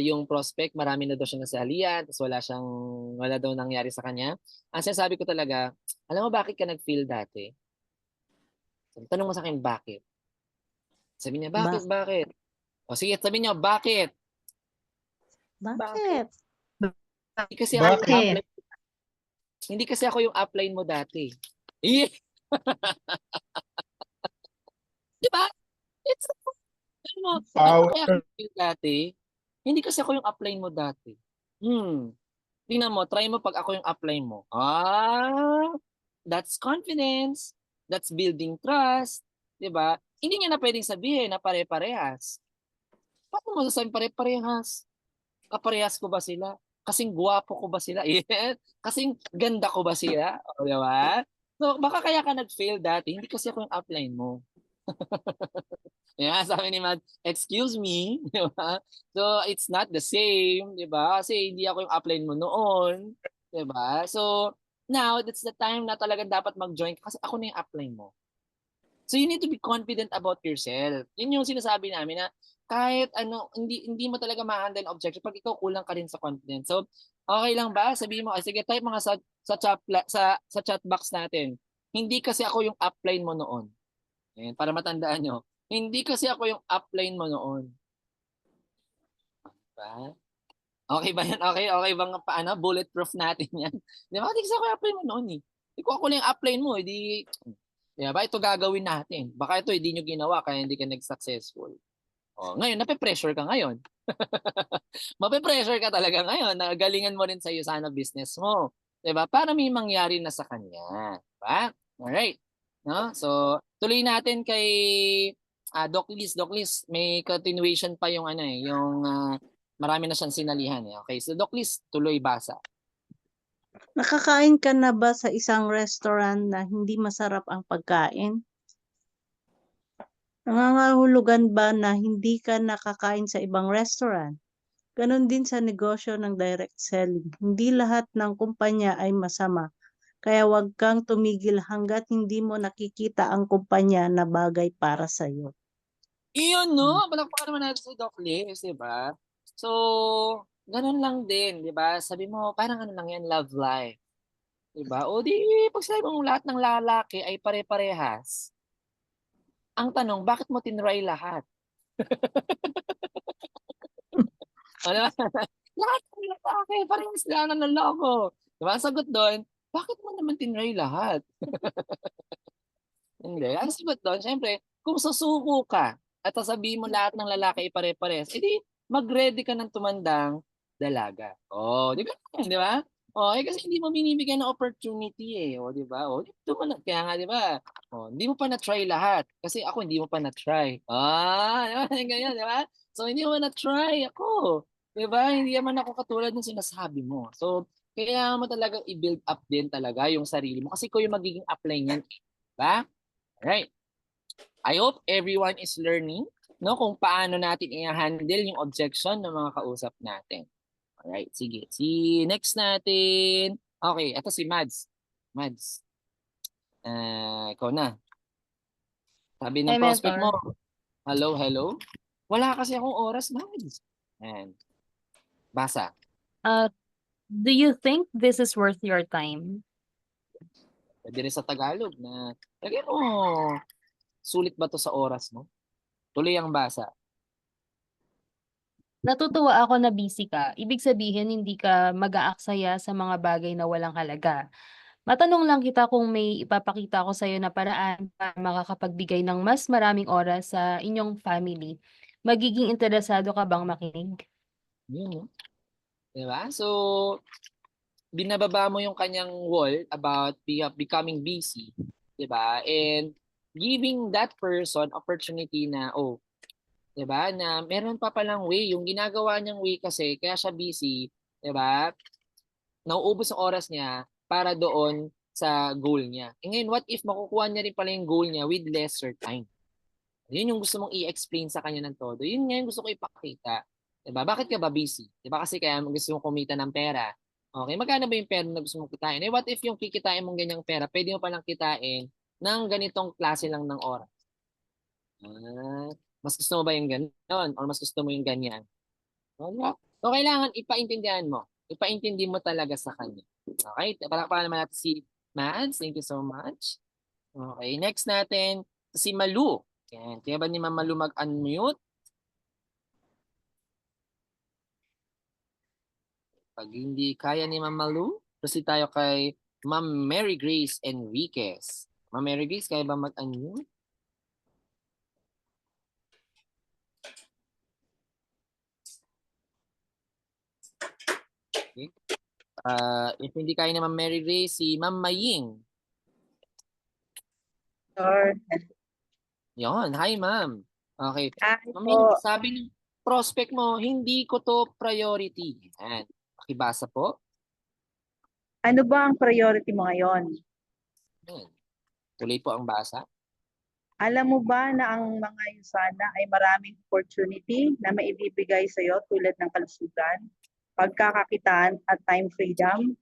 yung prospect, marami na daw siya nasalihan, tapos wala daw nangyari sa kanya. Ang sinasabi ko talaga, alam mo bakit ka nag-fail dati? Tanong mo sa akin, bakit? Sabi niya, bakit? O sige, sabi niya, bakit? Bakit? Hindi kasi ako yung upline mo dati. Yeah. Diba? Kaya dati, hindi kasi ako yung upline mo dati. Tingnan mo, try mo pag ako yung upline mo. That's confidence. That's building trust. Diba? Hindi niya na pwedeng sabihin na pare-parehas. Paano mo sasabihin pare-parehas? Kaparehas ko ba sila? Kasing guwapo ko ba sila? Kasing ganda ko ba sila? O, diba? So, baka kaya ka nag-fail dati, hindi kasi ako yung upline mo. Yeah, sabi ni Matt, excuse me, di ba? So, it's not the same, di ba? Kasi hindi ako yung upline mo noon, di ba? So, now, that's the time na talagang dapat mag-join ka kasi ako na yung upline mo. So, you need to be confident about yourself. Yun yung sinasabi namin na kahit ano, hindi mo talaga ma-handle ang objection pag ikaw kulang ka rin sa confidence. So, okay lang ba? Sabihin mo, sige, type mga sa chat box natin. Hindi kasi ako yung upline mo noon. Ayan, para matandaan nyo. Hindi kasi ako yung upline mo noon. Diba? Okay ba yan? Okay? Okay bang paano? Bulletproof natin yan? Di ba? Hindi kasi ako yung upline mo noon eh. Kung ako lang yung upline mo, hindi... Diba? Ito gagawin natin. Baka ito hindi nyo ginawa kaya hindi ka nag-successful. Oh, ngayon, nape-pressure ka ngayon. Mape-pressure ka talaga ngayon. Nagalingan mo rin sa iyo sana business mo. Diba? Para may mangyari na sa kanya. Diba? Alright. No? So, tuloy natin kay Doc Liz. Doc Liz, may continuation pa yung ano eh, yung marami na siyang sinalihan eh. Okay, so Doc Liz, tuloy basa. Nakakain ka na ba sa isang restaurant na hindi masarap ang pagkain? Nangangahulugan ba na hindi ka nakakain sa ibang restaurant? Ganon din sa negosyo ng direct selling. Hindi lahat ng kumpanya ay masama. Kaya huwag kang tumigil hanggat hindi mo nakikita ang kumpanya na bagay para sa iyo. Iyon no, palakpakan naman natin si Doc Liz, di ba? So, ganun lang din, di ba? Sabi mo, parang ano lang yan, love life. Di ba? O di, pag sabi mo lahat ng lalaki ay pare-parehas. Ang tanong, bakit mo tinry lahat? Ano? Lahat ng lalaki, parehas lang ng loko. Di ba? Ang sagot doon, bakit mo naman tinry lahat? Hindi. Ang sagot doon, syempre, kung susuko ka at sasabihin mo lahat ng lalaki ay pare-pares, edi mag-ready ka ng tumandang dalaga. Oh, di ba? Di ba? Oh, kasi hindi mo binibigyan ng opportunity eh. Oh, di ba? Oh, kaya nga, di ba? Oh, hindi mo pa na-try lahat. Kasi ako, hindi mo pa na-try. Di ba? Ganyan, di ba? So, hindi mo na-try ako. Di ba? Hindi naman ako katulad ng sinasabi mo. So, kaya mo talagang i-build up din talaga yung sarili mo. Kasi ko yung magiging apply niyan. Di ba? Alright. I hope everyone is learning no kung paano natin i-handle yung objection ng mga kausap natin. Alright, sige. Si next natin. Okay, ito si Mads. Mads. Ikaw na. Sabi ng Hey, prospect mo, Mentor. hello, hello. Wala kasi akong oras, Mads. And basa. Do you think this is worth your time? Pwede rin sa Tagalog na, lagyan mo, sulit ba to sa oras mo? Tuloy ang basa. Natutuwa ako na busy ka. Ibig sabihin, hindi ka mag-aaksaya sa mga bagay na walang halaga. Matanong lang kita kung may ipapakita ko sa'yo na paraan para makakapagbigay ng mas maraming oras sa inyong family. Magiging interesado ka bang makinig? Yun, no? Diba? So, binababa mo yung kanyang wall about becoming busy, 'di ba? And giving that person opportunity na 'di ba? Na meron pa palang way, yung ginagawa niyang way kasi kaya siya busy, 'di ba? Nauubos ang oras niya para doon sa goal niya. And ngayon, what if makukuha niya rin pala yung goal niya with lesser time? Yun yung gusto mong i-explain sa kanya ng todo. Yun nga yung gusto ko ipakita. Diba? Bakit ka ba busy? Diba? Kasi kaya gusto mong kumita ng pera. Okay, magkano ba yung pera na gusto mong kitain? Eh, what if yung kikitain mong ganyang pera, pwede mo palang kitain ng ganitong klase lang ng oras? Mas gusto mo ba yung ganon? Or mas gusto mo yung ganyan? So, kailangan ipaintindihan mo. Ipaintindi mo talaga sa kanya. Okay? Palakpakan naman natin si Mads. Thank you so much. Okay, next natin, si Malu. Yan. Kaya ba ni Ma'am Malu mag-unmute? Pag hindi kaya ni Ma'am Malu, proceed tayo kay Ma'am Mary Grace Enriquez. Ma'am Mary Grace, kaya ba mag-unmute? Okay. If hindi kaya ni Ma'am Mary Grace, si Ma'am Maying. Sure. Yon, hi ma'am. Okay. Hi Ma'am po. Maying, sabi ng prospect mo, hindi ko to priority. Yan. Pakibasa po. Ano ba ang priority mo ngayon? Ayan. Tuloy po ang basa. Alam mo ba na ang mga Yusana ay maraming opportunity na maibibigay sa iyo tulad ng kalusugan, pagkakakitaan at time freedom?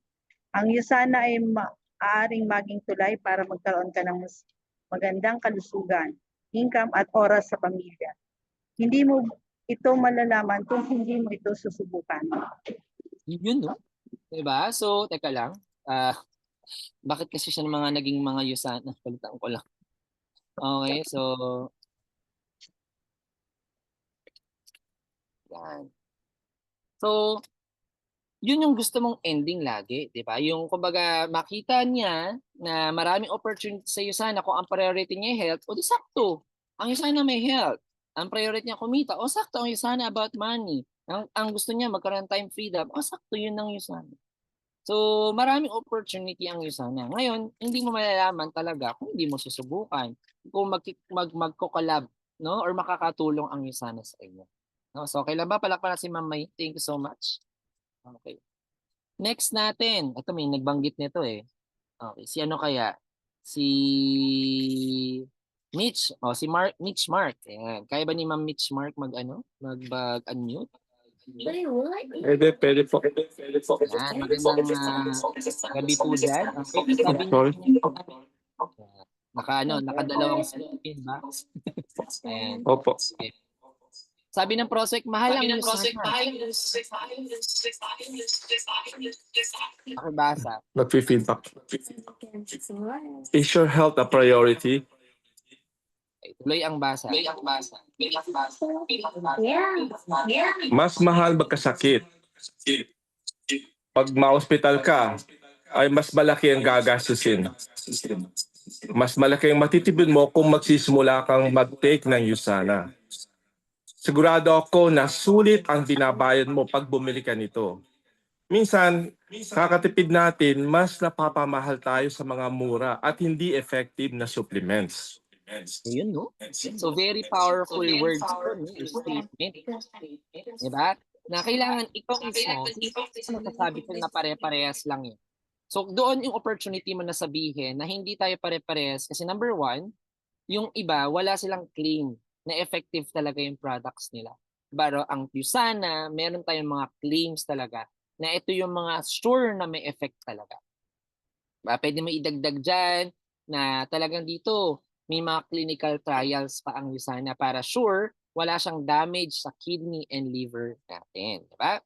Ang Yusana ay maaaring maging tulay para magkaroon ka ng mas magandang kalusugan, income at oras sa pamilya. Hindi mo ito malalaman kung hindi mo ito susubukan. Yun, no? Diba? So, teka lang. Bakit kasi siya ng mga naging mga Yusana? Palitan ko lang. Okay, so yan. So, yun yung gusto mong ending lagi, di ba? Yung kumbaga makita niya na maraming opportunity sa Yusana kung ang priority niya ay health, o di sakto. Ang Yusana may health. Ang priority niya kumita, o sakto ang Yusana about money. Ang gusto niya magkaroon ng time freedom, o sakto yun ng Yusana. So, maraming opportunity ang Yusana. Ngayon, hindi mo malalaman talaga kung hindi mo susubukan. Kung magko-collab, no? Or makakatulong ang Yusana sa inyo. No? So, okay lang ba? Palakpakan si Ma'am May. Thank you so much. Okay. Next natin. Ito, may nagbanggit nito eh. Okay. Si ano kaya? Si Mitch. O, si Mitch Mark. Ayan. Kaya ba ni Ma'am Mitch Mark mag-unmute? Pwede po. Yan, magandang gabi po dyan. Okay, sabi niyo, nakadalawang screen ba? Ayan. Opo. Okay. Sabi ng prospect, mahal ang Yusana. Pakibasa. Nag-feedback. Is your health a priority? Okay, tuloy ang basa. Mas mahal magkasakit. Pag ma-hospital ka, ay mas malaki ang gagastusin. Mas malaki ang matitipid mo kung magsisimula kang mag-take ng Yusana. Sigurado ako na sulit ang binabayad mo pag bumili ka nito. Minsan, kakatipid natin, mas napapamahal tayo sa mga mura at hindi effective na supplements. Yun, no? So, very powerful words po, no? Yung statement. Diba? Na kailangan ikaw mismo, masasabi ko na pare-parehas lang yun. So, doon yung opportunity mo na sabihin na hindi tayo pare-parehas kasi number one, yung iba, wala silang claim na effective talaga yung products nila. Pero ang Yusana, meron tayong mga claims talaga na ito yung mga sure na may effect talaga. Pwede mo idagdag dyan na talagang dito, may mga clinical trials pa ang Yusana para sure wala siyang damage sa kidney and liver natin. Diba?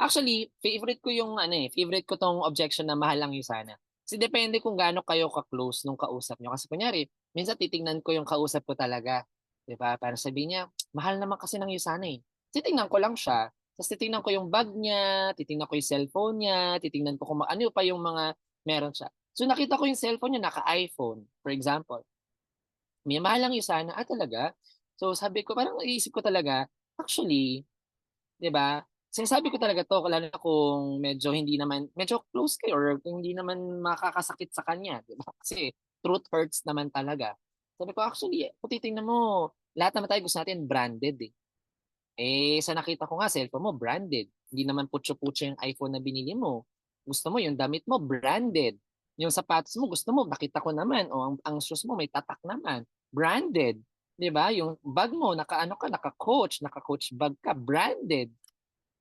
Actually, favorite ko tong objection na mahal ang Yusana. Kasi depende kung gaano kayo ka-close nung kausap nyo. Kasi kunyari, minsan titingnan ko yung kausap ko talaga. Diba? Para sabihin niya, mahal naman kasi ng Yusana eh. Titingnan ko lang siya. Tapos titingnan ko yung bag niya, titingnan ko yung cellphone niya, titingnan ko kung ano pa yung mga meron siya. So nakita ko yung cellphone niya, naka-iPhone, for example. May mahal lang Yusana, talaga? So sabi ko, parang naisip ko talaga, actually, di ba? Sinasabi ko talaga to, lalo na kung medyo close kayo or hindi naman makakasakit sa kanya. Di ba? Kasi truth hurts naman talaga. Sabi ko, actually, kung titingnan mo, lahat naman tayo gusto natin branded eh. Sa nakita ko nga, cellphone mo, branded. Hindi naman putyo-putyo yung iPhone na binili mo. Gusto mo, yung damit mo, branded. Yung sapatos mo, gusto mo, nakita ko naman. O ang shoes mo, may tatak naman. Branded. Diba? Yung bag mo, naka-coach bag ka, branded.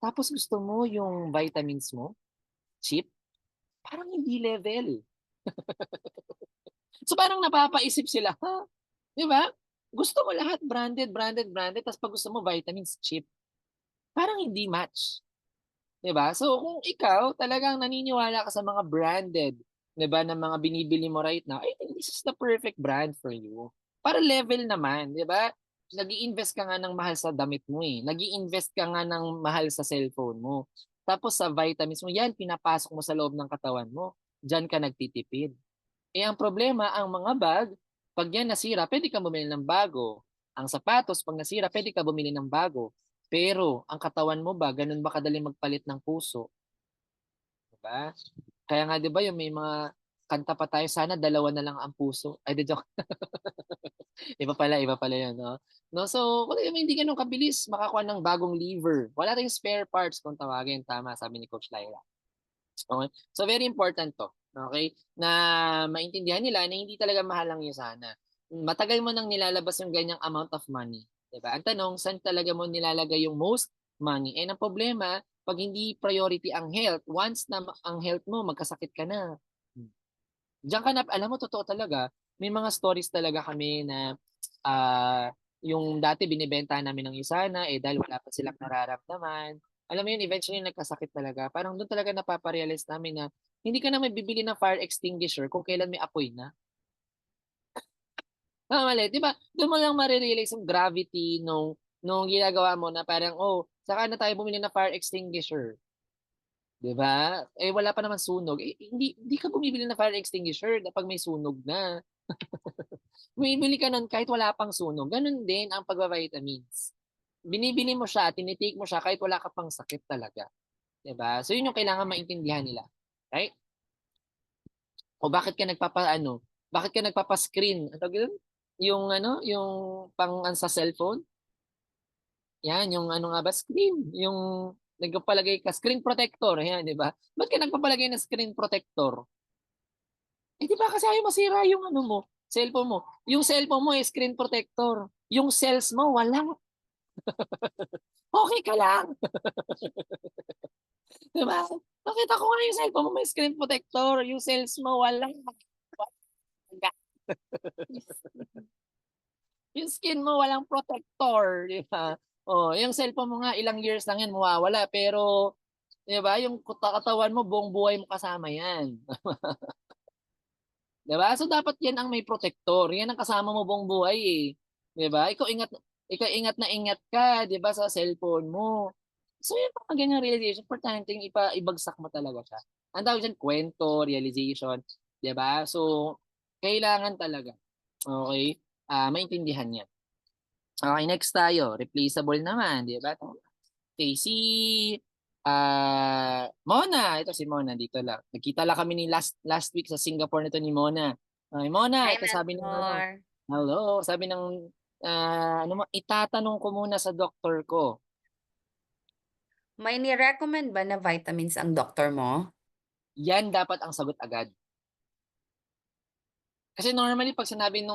Tapos gusto mo yung vitamins mo, cheap, parang hindi level. So parang napapaisip sila, ha? Diba? Gusto mo lahat branded. Tapos pag gusto mo vitamins, cheap. Parang hindi match. Diba? So kung ikaw talagang naniniwala ka sa mga branded, diba, na mga binibili mo right now, I think this is the perfect brand for you. Para level naman, diba? Nag-i-invest ka nga ng mahal sa damit mo eh. Nag-i-invest ka nga ng mahal sa cellphone mo. Tapos sa vitamins mo, yan, pinapasok mo sa loob ng katawan mo. Diyan ka nagtitipid. Ang problema, ang mga bag, pag yan nasira, pwede ka bumili ng bago. Ang sapatos, pag nasira, pwede ka bumili ng bago. Pero, ang katawan mo ba, ganun ba kadali magpalit ng puso? Diba? Kaya nga, diba, yung may mga kanta pa tayo, sana dalawa na lang ang puso. Ay, the joke. iba pala yun, no? So, kung hindi ganun kabilis, makakuha ng bagong liver. Wala tayong spare parts kung tawagin. Tama, sabi ni Coach Lyra. Okay? So, very important to. Okay? Na maintindihan nila na hindi talaga mahal ang Usana. Matagal mo nang nilalabas yung ganyang amount of money. Diba? Ang tanong, saan talaga mo nilalagay yung most money? And ang problema, pag hindi priority ang health, once na ang health mo, magkasakit ka na. Diyan ka na, alam mo, totoo talaga, may mga stories talaga kami na yung dati binibenta namin ng Usana, dahil wala pa silang nararamdaman. Alam mo yun, eventually nagkasakit talaga. Parang doon talaga napaparealize namin na hindi ka na may bibili ng fire extinguisher kung kailan may apoy na. Mali, 'di ba? Doon mo lang mare-realize yung gravity nung ginagawa mo na parang, oh, saka na tayo bumili ng fire extinguisher. 'Di ba? Wala pa naman sunog. Hindi ka bumibili ng fire extinguisher kapag may sunog na. Bumibili ka nun kahit wala pang sunog. Ganun din ang pagba-vitamins. Binibili mo siya, tinitake mo siya kahit wala ka pang sakit talaga. 'Di ba? So yun yung kailangan maintindihan nila. Right? O bakit ka bakit ka nagpapa-screen? Ano tawag yun? Yung sa cellphone? Yan, yung ano nga ba, screen. Yung nagpapalagay ka, screen protector. Yan, di ba? Ba't ka nagpapalagay ng screen protector? Di ba kasi ayaw masira yung cellphone mo. Yung cellphone mo screen protector. Yung cells mo, wala. Okay ka lang. Di ba? Nakita ko nga yung cellphone mo may screen protector. Yung cells mo, wala. Yung skin mo walang protector, di ba? Yung cellphone mo nga ilang years lang yan mawawala, pero di ba, yung katawan mo buong buhay mo kasama yan. Di ba? So dapat yan ang may protector. Yan ang kasama mo buong buhay eh. Di ba? Ikaw ingat na ingat ka, di ba, sa cellphone mo. So yung mga ganyan realization, importante yung ibagsak mo talaga siya. Ang tawag dyan, kwento, realization, di ba? So, kailangan talaga. Okay? Maintindihan yan. Okay, next tayo. Replaceable naman, di ba? Okay, si Mona. Ito si Mona, dito lang. Nagkita lang kami ni last week sa Singapore nito ni Mona. Okay, Mona, Hi, ito sabi ng Mentor. hello, sabi ng itatanong ko muna sa doktor ko. May ni-recommend ba na vitamins ang doktor mo? Yan dapat ang sagot agad. Kasi normally pag sinabi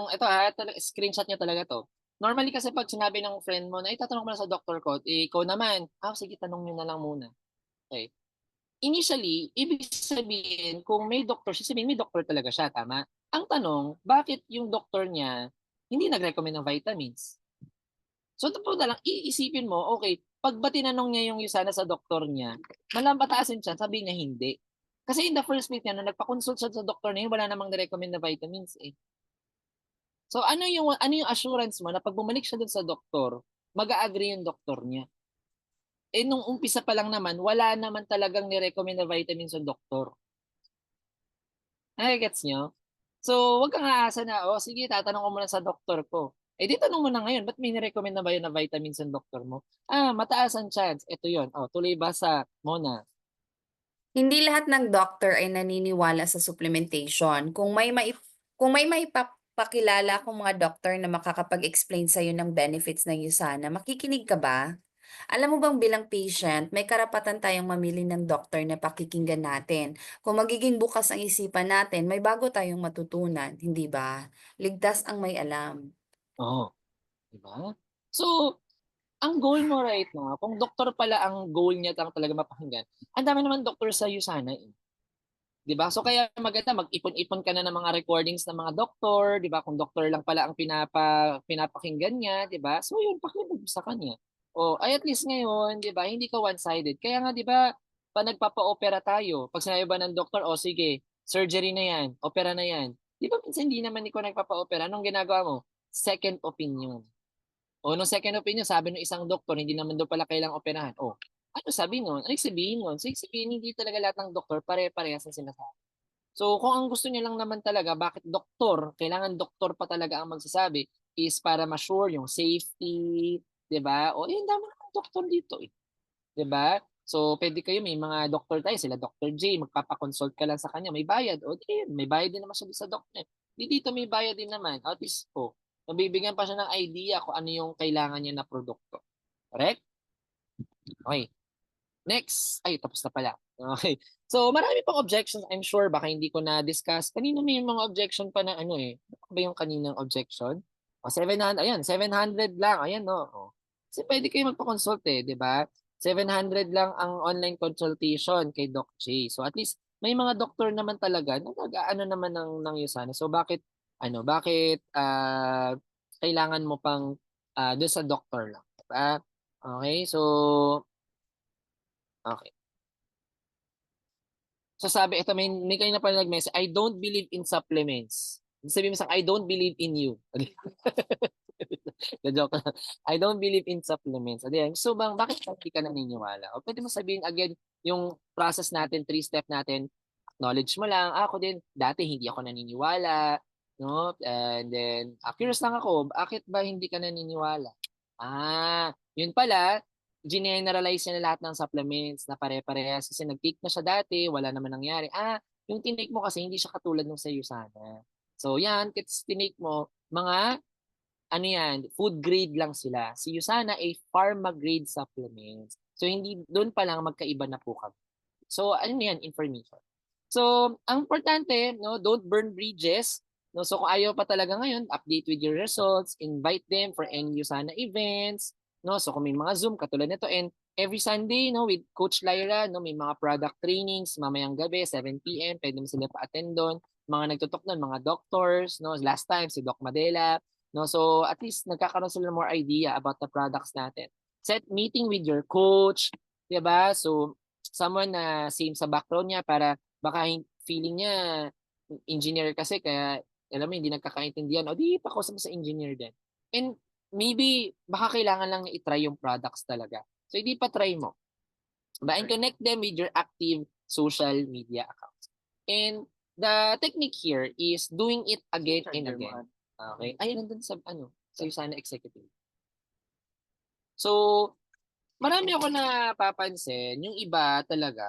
screenshot niya talaga to. Normally kasi pag sinabi ng friend mo na itatanong mo na sa doktor ko, ikaw naman, sige, tanong niyo na lang muna. Okay. Initially, ibig sabihin, kung may doktor, sasabihin may doktor talaga siya, tama? Ang tanong, bakit yung doktor niya hindi nag-recommend ng vitamins? So, tapos na lang, iisipin mo, okay, pag ba tinanong niya yung Usana sa doktor niya, malambataasin siya, sabi niya hindi. Kasi in the first place niya, nung nagpa-consult siya sa doktor niya, wala namang nirecommend na vitamins eh. So, ano yung assurance mo na pag bumalik siya dun sa doktor, mag-a-agree yung doktor niya? Nung umpisa pa lang naman, wala naman talagang nirecommend na vitamins yung doktor. Gets nyo? So, wag kang aasa na, sige, tatanong ko muna sa doktor ko. Di tanong mo na ngayon, ba't may nirecommend na ba yun na vitamins yung doktor mo? Mataas ang chance. Ito yun. Tuloy basa, Mona. Hindi lahat ng doctor ay naniniwala sa supplementation. Kung may maipapakilala akong mga doctor na makakapag-explain sa'yo ng benefits ng Usana, makikinig ka ba? Alam mo bang bilang patient, may karapatan tayong mamili ng doktor na pakikinggan natin. Kung magiging bukas ang isipan natin, may bago tayong matutunan, hindi ba? Ligtas ang may alam. Oo. Diba? So, ang goal mo right now, kung doktor pala ang goal niya talaga mapakinggan, ang dami naman doktor sa Usana eh. 'Di ba? So kaya maganda mag-ipon-ipon ka na ng mga recordings ng mga doktor, 'di ba? Kung doktor lang pala ang pinapakinggan niya, 'di ba? So yun, pakinig sa kanya. At least ngayon, 'di ba? Hindi ka one-sided. Kaya nga 'di ba, pag nagpapa-opera tayo, pag sinabi ba ng doktor, sige, surgery na 'yan, opera na 'yan. 'Di ba minsan hindi naman ikaw nagpapa-opera, anong ginagawa mo? Second opinion. Nung second opinion, sabi ng isang doktor, hindi naman daw pala kailangang operahan. Ano sabi nun? Ano sabihin nun? So, sabihin, hindi talaga lahat ng doktor pare-parehas ang sinasabi. So, kung ang gusto niya lang naman talaga, bakit doktor, kailangan doktor pa talaga ang magsasabi, is para ma-sure yung safety, di ba? Ang dami naman doktor dito eh. Di ba? So, pwede kayo, may mga doktor tayo, sila Dr. J, magpapakonsult ka lang sa kanya, may bayad. May bayad din naman siya sa doktor. Dito may bayad din naman. At least mabibigyan pa siya ng idea kung ano yung kailangan niya na produkto. Correct? Okay. Next. Tapos na pala. Okay. So, marami pang objections, I'm sure. Baka hindi ko na-discuss. Kanina may mga objection pa na ano eh. Ano ba yung kaninang objection? O, 700, ayan, 700 lang. Ayan, no. O. Kasi pwede kayo magpa-consult eh, di ba? 700 lang ang online consultation kay Doc J. So, at least, may mga doktor naman talaga na nag-ano naman ng USANA. So, bakit kailangan mo pang doon sa doktor lang? Diba? Okay, so, okay. So sabi, ito may kayo na pala nag-message, I don't believe in supplements. Sabi mo sa I don't believe in you. Joke lang. I don't believe in supplements. So bakit hindi ka naniniwala? O pwede mo sabihin again, yung process natin, 3-step natin, acknowledge mo lang, ako din, dati hindi ako naniniwala, no? And then, curious lang ako, bakit ba hindi ka naniniwala? Yun pala, generalize niya na lahat ng supplements na pare-parehas kasi nag-take na siya dati, wala naman nangyari. Yung tinake mo kasi hindi siya katulad ng sa USANA. So yan, kasi tinake mo, mga food grade lang sila. Si USANA ay pharma grade supplements. So hindi, doon pa lang magkaiba na po kami. So ano yan, information. So ang importante, no, don't burn bridges. No, so kung ayaw pa talaga ngayon, update with your results, invite them for any USANA events. No, so kung may mga Zoom katulad nito, and every Sunday, no, with Coach Lyra, no, may mga product trainings mamayang gabi 7 PM, pwede mo sila pa-attend doon. Mga nagtutok doon, mga doctors, no, last time si Doc Madela, no, so at least nagkakaroon sila more idea about the products natin. Set meeting with your coach, 'di ba? So someone na same sa background niya para baka feeling niya engineer kasi kaya alam mo hindi nagkakaintindihan, o di pa-cause mo sa engineer din. And maybe baka kailangan lang i-try yung products talaga. So hindi pa try mo. And connect them with your active social media accounts. And the technique here is doing it again and again. Okay? Ay, nandun sa USANA executive. So, marami ako napapansin, yung iba talaga,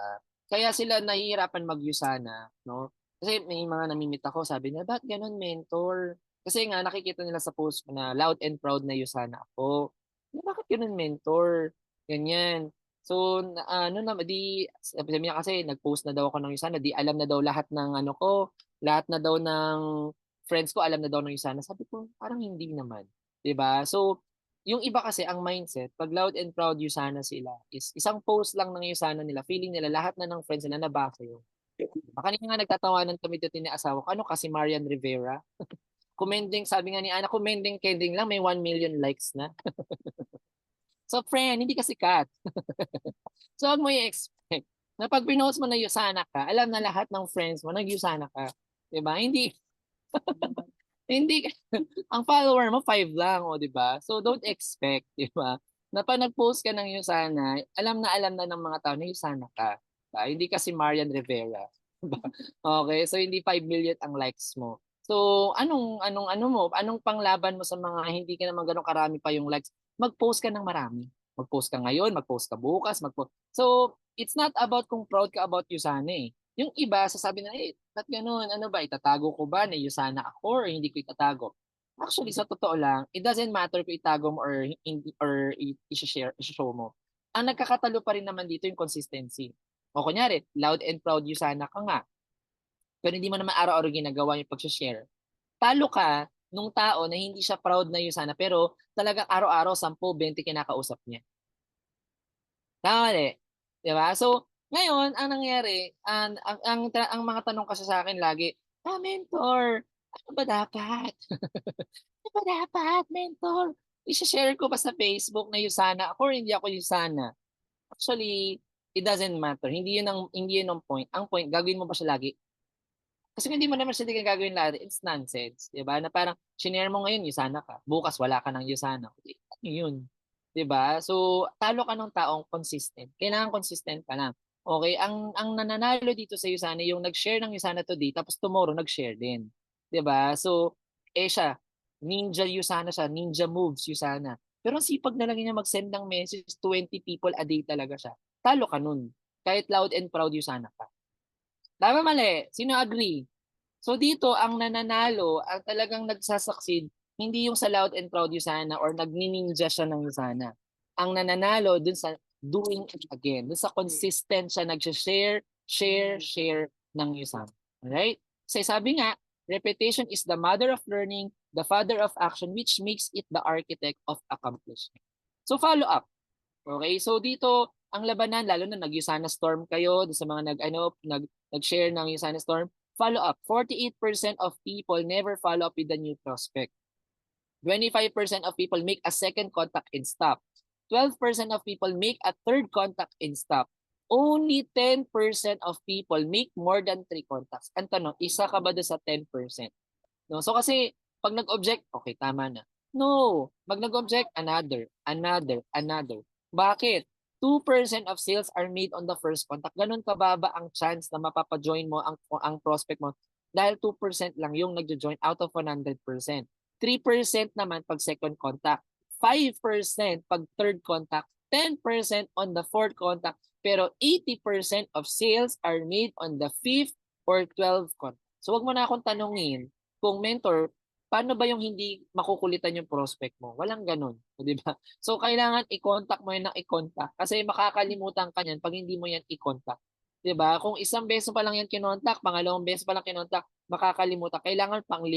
kaya sila nahihirapan mag-USANA, no? Kasi may mga namimit ako, sabi nila, ba't ganun, mentor? Kasi nga nakikita nila sa post ko na loud and proud na USANA ako. Bakit ganun, mentor? Ganyan. So, sabi niya kasi nag-post na daw ako ng USANA, di alam na daw lahat ng lahat na daw ng friends ko alam na daw ng USANA. Sabi ko, parang hindi naman. 'Di ba? So, yung iba kasi ang mindset, pag loud and proud USANA sila, is isang post lang ng USANA nila, feeling nila lahat na ng friends nila nabasa yun. Kanina nga nagtatawanan kami dito ni asawa ko, kasi Marian Rivera? Commending, sabi nga ni Ana, commending lang, may 1 million likes na. So friend, hindi ka sikat. So wag mo i-expect na pag pinost mo na USANA ka, alam na lahat ng friends mo, nag-USANA ka. Diba? Hindi. Hindi. Ang follower mo, 5 lang, o diba? So don't expect, diba? Na pag nag-post ka ng USANA, alam na ng mga tao na USANA ka. Diba? Hindi kasi Marian Rivera. Diba? Okay, so hindi 5 million ang likes mo. So anong panglaban mo sa mga hindi ka naman ganun karami pa yung likes? Mag-post ka ng marami. Mag-post ka ngayon, mag-post ka bukas, So it's not about kung proud ka about USANA eh. Yung iba sasabi na, ba't ganun? Ano ba, itatago ko ba na USANA ako or hindi ko itatago? Actually, sa totoo lang, it doesn't matter kung itago mo or i-show mo. Ang nagkakatalo pa rin naman dito yung consistency. O kunyari, loud and proud USANA ka nga. Pero hindi mo naman araw-araw ginagawa yung pag-share. Talo ka nung tao na hindi siya proud na USANA pero talagang araw-araw 10-20 kinakausap niya. Tama diba? So, ngayon, ang nangyari, ang mga tanong kasi sa akin lagi, mentor, ano ba dapat? Ano ba dapat, mentor? I-share ko ba sa Facebook na USANA ako or hindi ako USANA? Actually, it doesn't matter. Hindi yun ang point. Ang point, gagawin mo ba siya lagi? Kasi kung hindi mo naman siya gagawin lagi, it's nonsense. Diba? Na parang, shinare mo ngayon, USANA ka. Bukas, wala ka ng USANA. Ano yun? Diba? So, talo ka ng taong consistent. Kailangan consistent ka lang. Okay, ang nananalo dito sa USANA, yung nag-share ng USANA today, tapos tomorrow nag-share din. 'Di ba? So, siya, ninja USANA siya, ninja moves USANA. Pero ang sipag na lang niya mag-send ng message, 20 people a day talaga siya. Talo ka nun. Kahit loud and proud USANA ka. Tama mali? Sino agree? So dito, ang nananalo, ang talagang nagsasucceed, hindi yung sa loud and proud USANA or nagnininja siya ng USANA. Ang nananalo dun sa doing it again. Dun sa consistent siya, nag-share share ng USANA. Alright? Kasi sabi nga, repetition is the mother of learning, the father of action, which makes it the architect of accomplishment. So follow up. Okay? So dito, ang labanan, lalo na nag-USANA Storm kayo, sa mga nag-share ng USANA Storm, follow up. 48% of people never follow up with the new prospect. 25% of people make a second contact and stop. 12% of people make a third contact and stop. Only 10% of people make more than 3 contacts. Ang tanong, isa ka ba doon sa 10%? No? So kasi, pag nag-object, okay, tama na. No. Pag nag-object, another. Bakit? 2% of sales are made on the first contact. Ganun kababa ang chance na mapapajoin mo ang prospect mo. Dahil 2% lang yung nagjo-join out of 100%. 3% naman pag second contact. 5% pag third contact. 10% on the fourth contact. Pero 80% of sales are made on the 5th or 12th contact. So wag mo na akong tanungin kung mentor, paano ba yung hindi makukulitan yung prospect mo? Walang ganun. Di ba? So kailangan i-contact mo yan ng i-contact kasi makakalimutan ka yan pag hindi mo yan i-contact. Di ba? Kung isang beses pa lang yan kinontak, pangalawang beses pa lang kinontak, makakalimutan. Kailangan pang 5.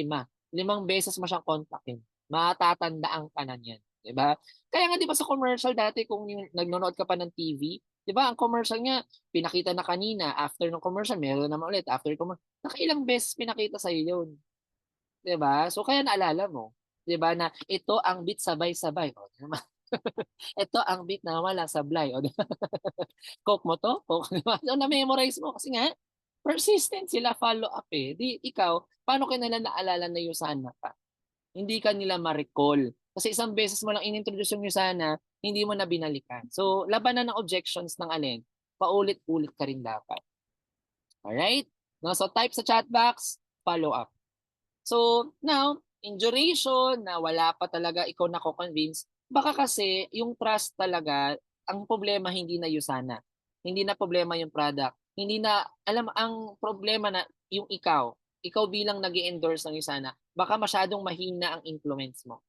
5 beses mo siyang kontakin. Matatandaan ka na yan. Diba? Kaya nga di ba sa commercial dati kung yung nagnonood ka pa ng TV, di ba ang commercial niya, pinakita na kanina, after ng commercial, meron naman ulit, after commercial, nakailang beses pinakita sa'yo yun. Di ba? So kaya naalala mo, di ba na ito ang beat sabay-sabay. O, ito ang beat na walang sablay. O, Coke mo to? Coke, di ba? So na-memorize mo kasi nga, persistent sila, follow up eh. Di ikaw, paano ka nila naalala na USANA pa? Hindi ka nila ma-recall. Kasi isang beses mo lang in-introduce yung USANA, hindi mo na binalikan. So, labanan ng objections ng alin, paulit-ulit ka rin dapat. Alright? No, so, type sa chat box, follow up. So, now, in duration na wala pa talaga ikaw nako-convince, baka kasi yung trust talaga, ang problema hindi na USANA. Hindi na problema yung product. Hindi na, alam, ang problema na yung ikaw bilang nag-endorse ng USANA, baka masyadong mahina ang influence mo.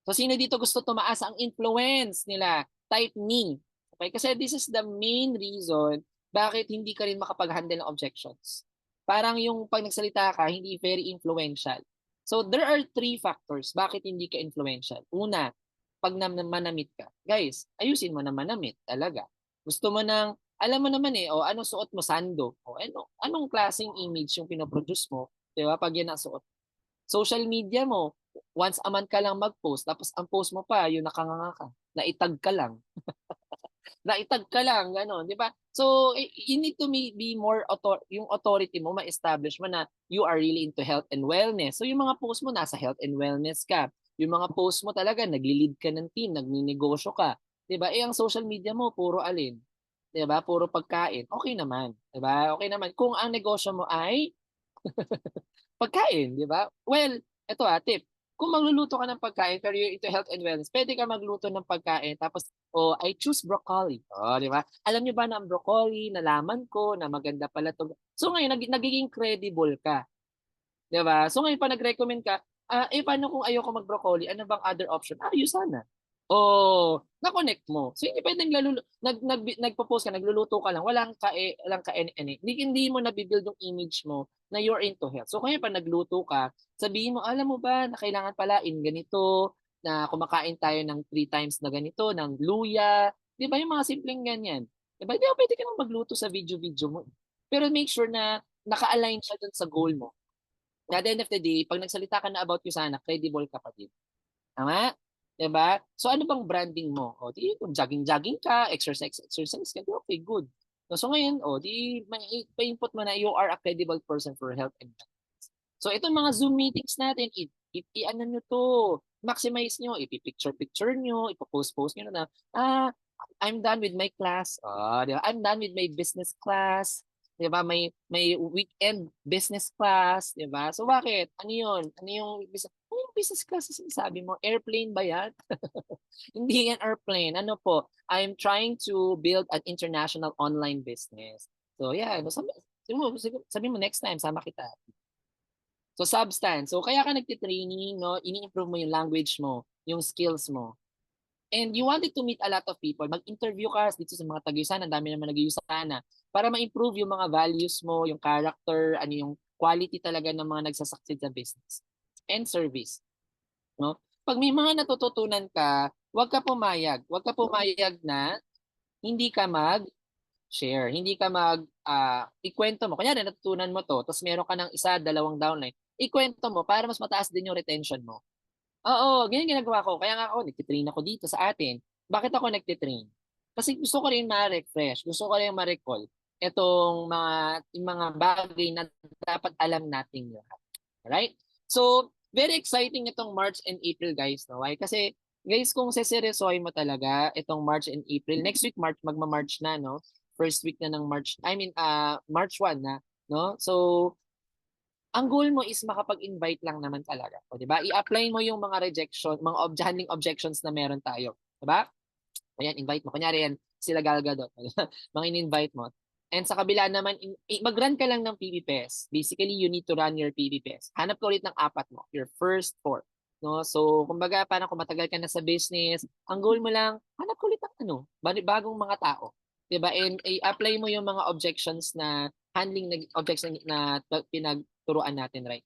So sino dito gusto tumaas ang influence nila? Type me. Okay? Kasi this is the main reason bakit hindi ka rin makapag-handle ng objections. Parang yung pag nagsalita ka, hindi very influential. So there are 3 factors bakit hindi ka influential. Una, pag manamit ka. Guys, ayusin mo na manamit talaga. Gusto mo nang, alam mo naman eh, o anong suot mo, sando? O anong klaseng image yung pinoproduce mo? Diba? Pag yan ang suot. Social media mo, once a month ka lang mag-post, tapos ang post mo pa, yung nakanganga ka, naitag ka lang. Naitag ka lang, gano'n, di ba? So, you need to be more, yung authority mo, ma-establish mo na you are really into health and wellness. So, yung mga post mo, nasa health and wellness ka. Yung mga post mo talaga, nagli-lead ka ng team, nagninegosyo ka. Di ba? Ang social media mo, puro alin? Di ba? Puro pagkain. Okay naman. Di ba? Okay naman. Kung ang negosyo mo ay pagkain, di ba? Well, ito tip. Kung magluluto ka ng pagkain pero you're into health and wellness, pwede ka magluto ng pagkain tapos, I choose broccoli. Di ba? Alam niyo ba na ang broccoli, nalaman ko na maganda pala to. So ngayon, nagiging credible ka. Di ba? So ngayon, pa nag-recommend ka, paano kung ayoko mag-broccoli? Ano bang other option? USANA. Na-connect mo. So hindi pwedeng nagpo-post ka, nagluluto ka lang, walang ka-any. Hindi mo nabibuild yung image mo na you're into health. So kaya pa nagluto ka, sabihin mo, alam mo ba na kailangan palain ganito, na kumakain tayo ng 3 times na ganito, ng luya. Di ba yung mga simpleng ganyan? Di ba? Di ba pwede ka nang magluto sa video-video mo. Pero make sure na naka-align siya dun sa goal mo. At the end of the day, pag nagsalita ka na about USANA, credible ka pa din. Tama? Diba? So ano bang branding mo? Di kung jogging ka, exercise ka, okay, good. So ngayon, di pa-input mo na you are a credible person for health and wellness. So itong mga Zoom meetings natin, i-ano nyo to, maximize nyo, ipipicture nyo, ipopost nyo na, I'm done with my class. Diba? I'm done with my business class. Diba? May weekend business class, diba? So bakit? Ano yun? Ano yung business class na sinasabi mo? Airplane ba yan? Hindi yan airplane. Ano po? I'm trying to build an international online business. So yeah, sabi mo next time, sama kita. So substance. So kaya ka nagtitraining, no? Ini-improve mo yung language mo, yung skills mo. And you wanted to meet a lot of people. Mag-interview ka dito sa mga taga-USANA, dami naman nag-USANA. para ma-improve yung mga values mo, yung character, ano yung quality talaga ng mga nagsasucceed sa business and service. No? Pag may mga natututunan ka, huwag ka pumayag. Huwag ka pumayag na hindi ka mag-share. Hindi ka ikwento mo. Kunyari, natutunan mo to, tapos meron ka ng isa, dalawang downline. Ikwento mo para mas mataas din yung retention mo. Oo, ganyan ginagawa ko. Kaya nga ako, nagtitrain ako dito sa atin. Bakit ako nagtitrain? Kasi gusto ko rin ma-refresh. Gusto ko rin ma-recall itong mga bagay na dapat alam natin lahat. Alright? So, very exciting itong March and April, guys. No? Why? Kasi, guys, kung seseryosohin mo talaga itong March and April, next week, magma-March na, no? First week na ng March, March 1 na, no? So, ang goal mo is makapag-invite lang naman talaga. O, di ba? I-apply mo yung mga handling objections na meron tayo. Di ba? Ayan, invite mo. Kunyari yan, sila Gal Gadot. Mga in-invite mo. And sa kabila naman, mag-run ka lang ng PBPS. Basically, you need to run your PBPS. Hanap ka ulit ng 4 mo, your first 4. No? So, kumbaga, parang kung matagal ka na sa business, ang goal mo lang, hanap ka ulit ng bagong mga tao. Diba? And i-apply mo yung mga objections na handling objections na pinagturuan natin, right?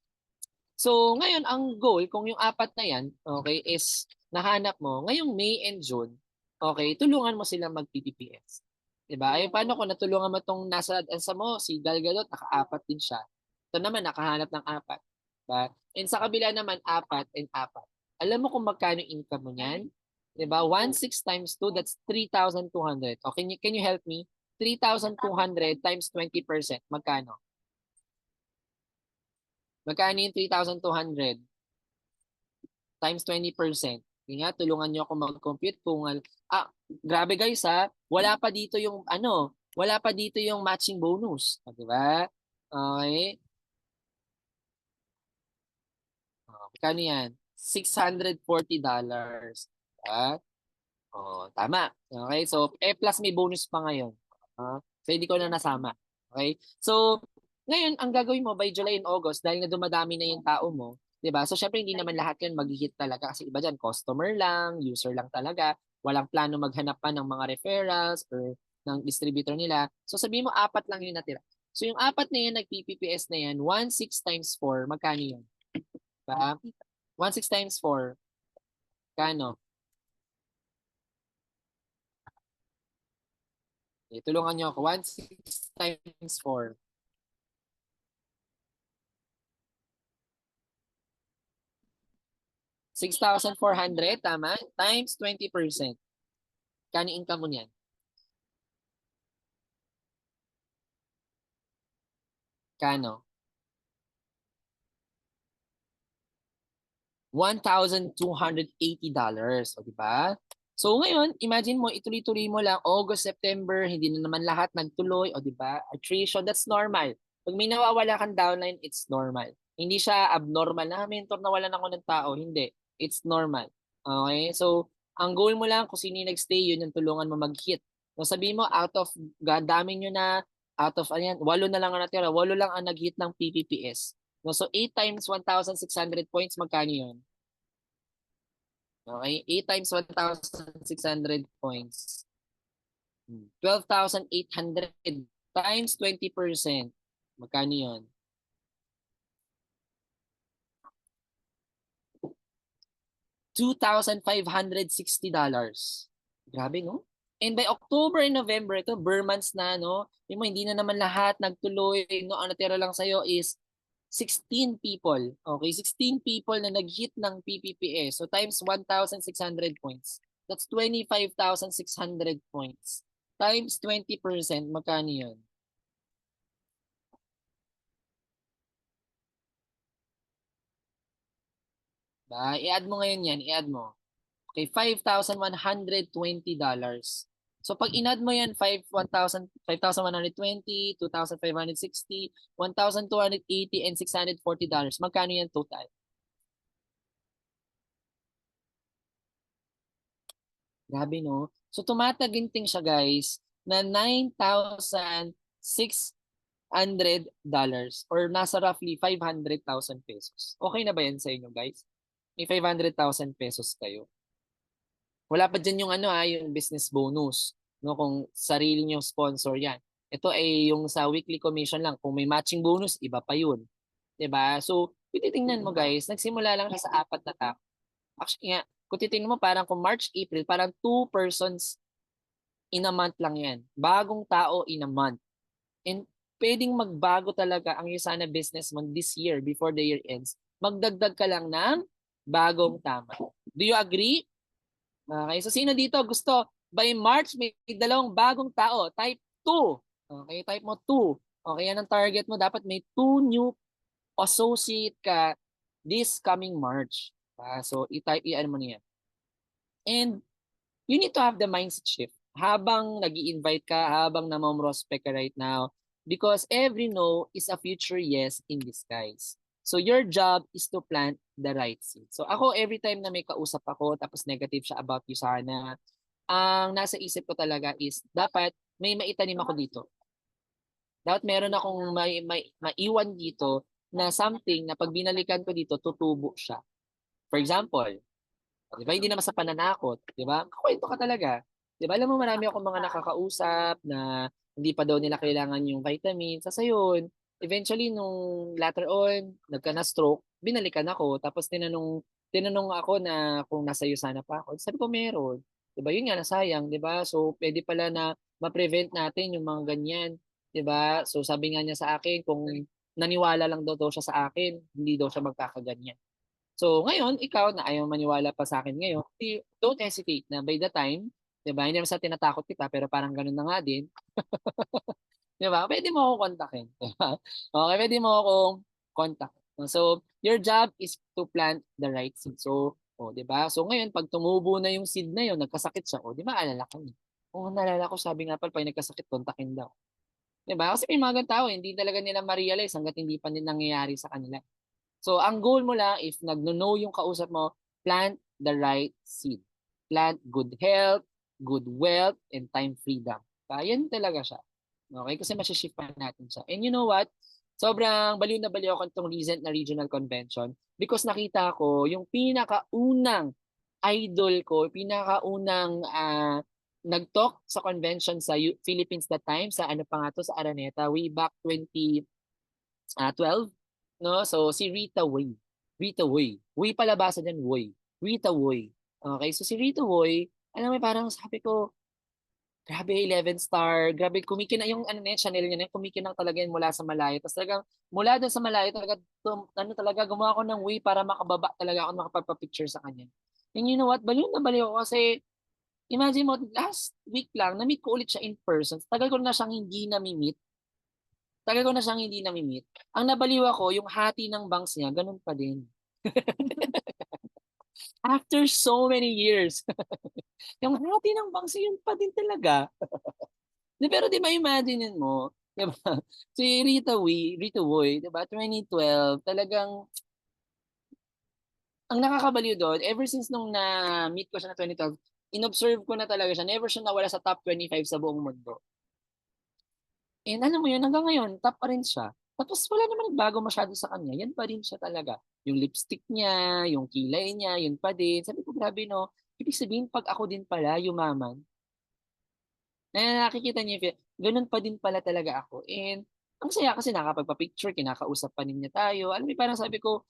So, ngayon, ang goal, kung yung 4 na yan, okay, is nahanap mo, ngayong May and June, okay, tulungan mo silang mag-PPPS. Diba? Ay, paano kung natulungan mo itong nasa ansa mo, si Gal Gadot, naka-4 din siya. Ito naman, nakahanap ng 4. Diba? And sa kabila naman, 4 and 4. Alam mo kung magkano income mo niyan? Diba? 1/6 times 2, that's 3,200. Okay, can you help me? 3,200 times 20%. Magkano? Magkano yung 3,200 times 20%? Yung nga, tulungan nyo ako mag-compute kung grabe guys wala pa dito yung matching bonus, di ba? Okay. Magkano yan? $640. Diba? Tama. Okay, so plus may bonus pa ngayon. So hindi ko na nasama. Okay? So ngayon, ang gagawin mo by July and August, dahil na dumadami na yung tao mo, diba? So, syempre, hindi naman lahat yun mag-hit talaga kasi iba dyan, customer lang, user lang talaga, walang plano maghanap pa ng mga referrals or ng distributor nila. So, sabihin mo, 4 lang yung natira. So, yung 4 na yun, nag-PPPS na yan, 1/6 times 4, magkano yun? Diba? 1/6 times 4, kano? Okay, tulungan nyo ako. 1/6 times 4. 6,400, tama? Times 20%. Kano income mo niyan? Kano? $1,280. O, diba? So, ngayon, imagine mo, ituloy-tuloy mo lang, August, September, hindi na naman lahat nagtuloy, o diba? Attrition, that's normal. Pag may nawawala kang downline, it's normal. Hindi siya abnormal na, mentor, nawalan ako ng tao. Hindi. It's normal. Okay? So, ang goal mo lang, kung sino yung nag-stay, yun yung tulungan mo mag-hit. So, sabihin mo, out of, dami nyo na, out of, 8 na lang ang natira, 8 lang ang nag-hit ng PPPS. No, so, 8 times 1,600 points, magkano yun? Okay, 8 times 1,600 points. 12,800 times 20%. Magkano yun? $2,560. Grabe, no? And by October and November, ito, bare months na, no? Yung hindi na naman lahat nagtuloy, no? Ang natira lang sa'yo is 16 people. Okay, 16 people na nag-hit ng PPPS. So, times 1,600 points. That's 25,600 points. Times 20%, magkano yun? I-add mo ngayon yan, i-add mo. Okay, $5,120. So pag in-add mo yan, 5,120, 2,560, 1,280, and $640, magkano yan total? Grabe, no? So tumataginting siya, guys, na $9,600 or nasa roughly 500,000 pesos. Okay na ba yan sa inyo, guys? May 500,000 pesos kayo. Wala pa dyan yung yung business bonus, no, kung sarili nyo sponsor yan. Ito ay yung sa weekly commission lang. Kung may matching bonus, iba pa yun. 'Di ba? So, kung titingnan mo guys, nagsimula lang siya sa 4 na tao. Actually nga, kung titingnan mo parang kung March, April, parang 2 persons in a month lang yan. Bagong tao in a month. And pwedeng magbago talaga ang Usana business mo this year before the year ends. Magdagdag ka lang ng bagong tama. Do you agree? Okay, so sino dito gusto by March may 2 bagong tao, type 2. Okay, type mo 2. Okay, yan ang target mo. Dapat may 2 new associate ka this coming March. So i-type i-ano mo niyan. And you need to have the mindset shift habang nag-i-invite ka, habang namomrospect ka right now, because every no is a future yes in disguise. So your job is to plant the right seed. So ako every time na may kausap ako tapos negative siya about Usana, ang nasa isip ko talaga is dapat may maitanim ako dito. Dapat meron akong maiwan dito na something na pag binalikan ko dito, tutubo siya. For example, di ba, hindi naman sa pananakot, di ba? Kwento ka talaga. Di ba, alam mo marami akong mga nakakausap na hindi pa daw nila kailangan yung vitamins. Sa yun, eventually nung later on, nagka na stroke, binalikan ako. Tapos tinanong ako na kung nasa Usana pa ako. Sabi ko meron. Di ba, yun nga nasayang, di ba? So, pwede pala na ma-prevent natin yung mga ganyan. Di ba? So, sabi nga niya sa akin, kung naniwala lang daw siya sa akin, hindi daw siya magkakaganyan. So, ngayon, ikaw na ayaw maniwala pa sa akin ngayon, don't hesitate na by the time, di ba, hindi naman sa tinatakot kita, pero parang ganun na nga din. Di ba? Pwede mo akong kontakin. Okay, pwede mo akong kontak. So, your job is to plant the right seed. So, di ba? So, ngayon, pag tumubo na yung seed na yun, nagkasakit siya, di ba, alala ka niya. Nalala ko, sabi nga pala, pag nagkasakit, kontakin daw. Di ba? Kasi may mga tao, hindi talaga nila ma-realize hanggat hindi pa nila nangyayari sa kanila. So, ang goal mo lang, if nagno-know yung kausap mo, plant the right seed. Plant good health, good wealth, and time freedom. Yan talaga siya. Okay? Kasi masishift pa natin siya. And you know what? Sobrang baliw na baliw ako itong recent na regional convention because nakita ko yung pinakaunang idol ko, pinakaunang nag-talk sa convention sa Philippines that time, sa ano pa nga to, sa Araneta, way back 2012. No? So, si Rita Way. Rita Way. Way palabasa dyan, Way. Rita Way. Okay, so si Rita Way, alam mo, parang sabi ko, grabe, 11 star, grabe, kumikinang yung channel niya, kumikinang talaga yun mula sa malayo. Tapos talagang, mula doon sa malayo, talaga, gumawa ko ng way para makababa talaga ako, makapagpa-picture sa kanya. And you know what, baliw na baliw ako kasi, imagine mo, last week lang, na-meet ko ulit siya in person. Tagal ko na siyang hindi nami-meet. Ang nabaliw ako, yung hati ng bangs niya, ganun pa din. After so many years. Yung hati ng bangs niya, yun pa din talaga. Pero di ba, imagine mo, di ba? Si Rita Woy, di ba, 2012, talagang, ang nakakabaliw doon, ever since nung na-meet ko siya na 2012, inobserve ko na talaga siya, never siya nawala sa top 25 sa buong mundo. And alam mo yun, hanggang ngayon, top pa rin siya. Tapos wala naman nagbago masyado sa kanya. Yan pa rin siya talaga. Yung lipstick niya, yung kilay niya, yun pa din. Sabi ko, grabe no. Ibig sabihin, pag ako din pala, yumaman. Nakikita niya, ganun pa din pala talaga ako. And ang saya kasi nakapagpa-picture, kinakausap pa niya tayo. Alam mo, parang sabi ko,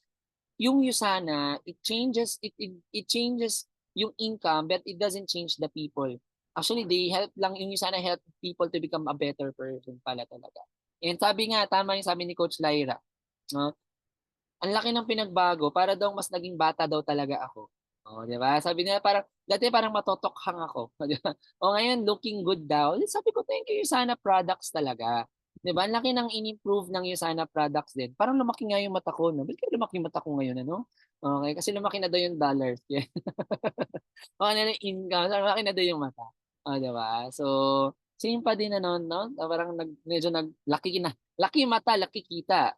yung Usana, it changes yung income, but it doesn't change the people. Actually, they help lang, yung Usana help people to become a better person pala talaga. And sabi nga, tama yung sabi ni Coach Lyra, no? Ang laki ng pinagbago, para daw mas naging bata daw talaga ako. Di ba? Sabi niya, dati parang matotokhang ako. Ngayon, looking good daw. Sabi ko, thank you, Usana products talaga. Di ba? Ang laki ng in-improve ng Usana products din. Parang lumaki nga yung mata ko. No? Ba't kaya lumaki yung mata ko ngayon? Ano? Okay, kasi lumaki na daw yung dollars. Okay na yung income. Lumaki na daw yung mata. Di ba? So, same pa din no? Parang medyo laki mata, laki kita.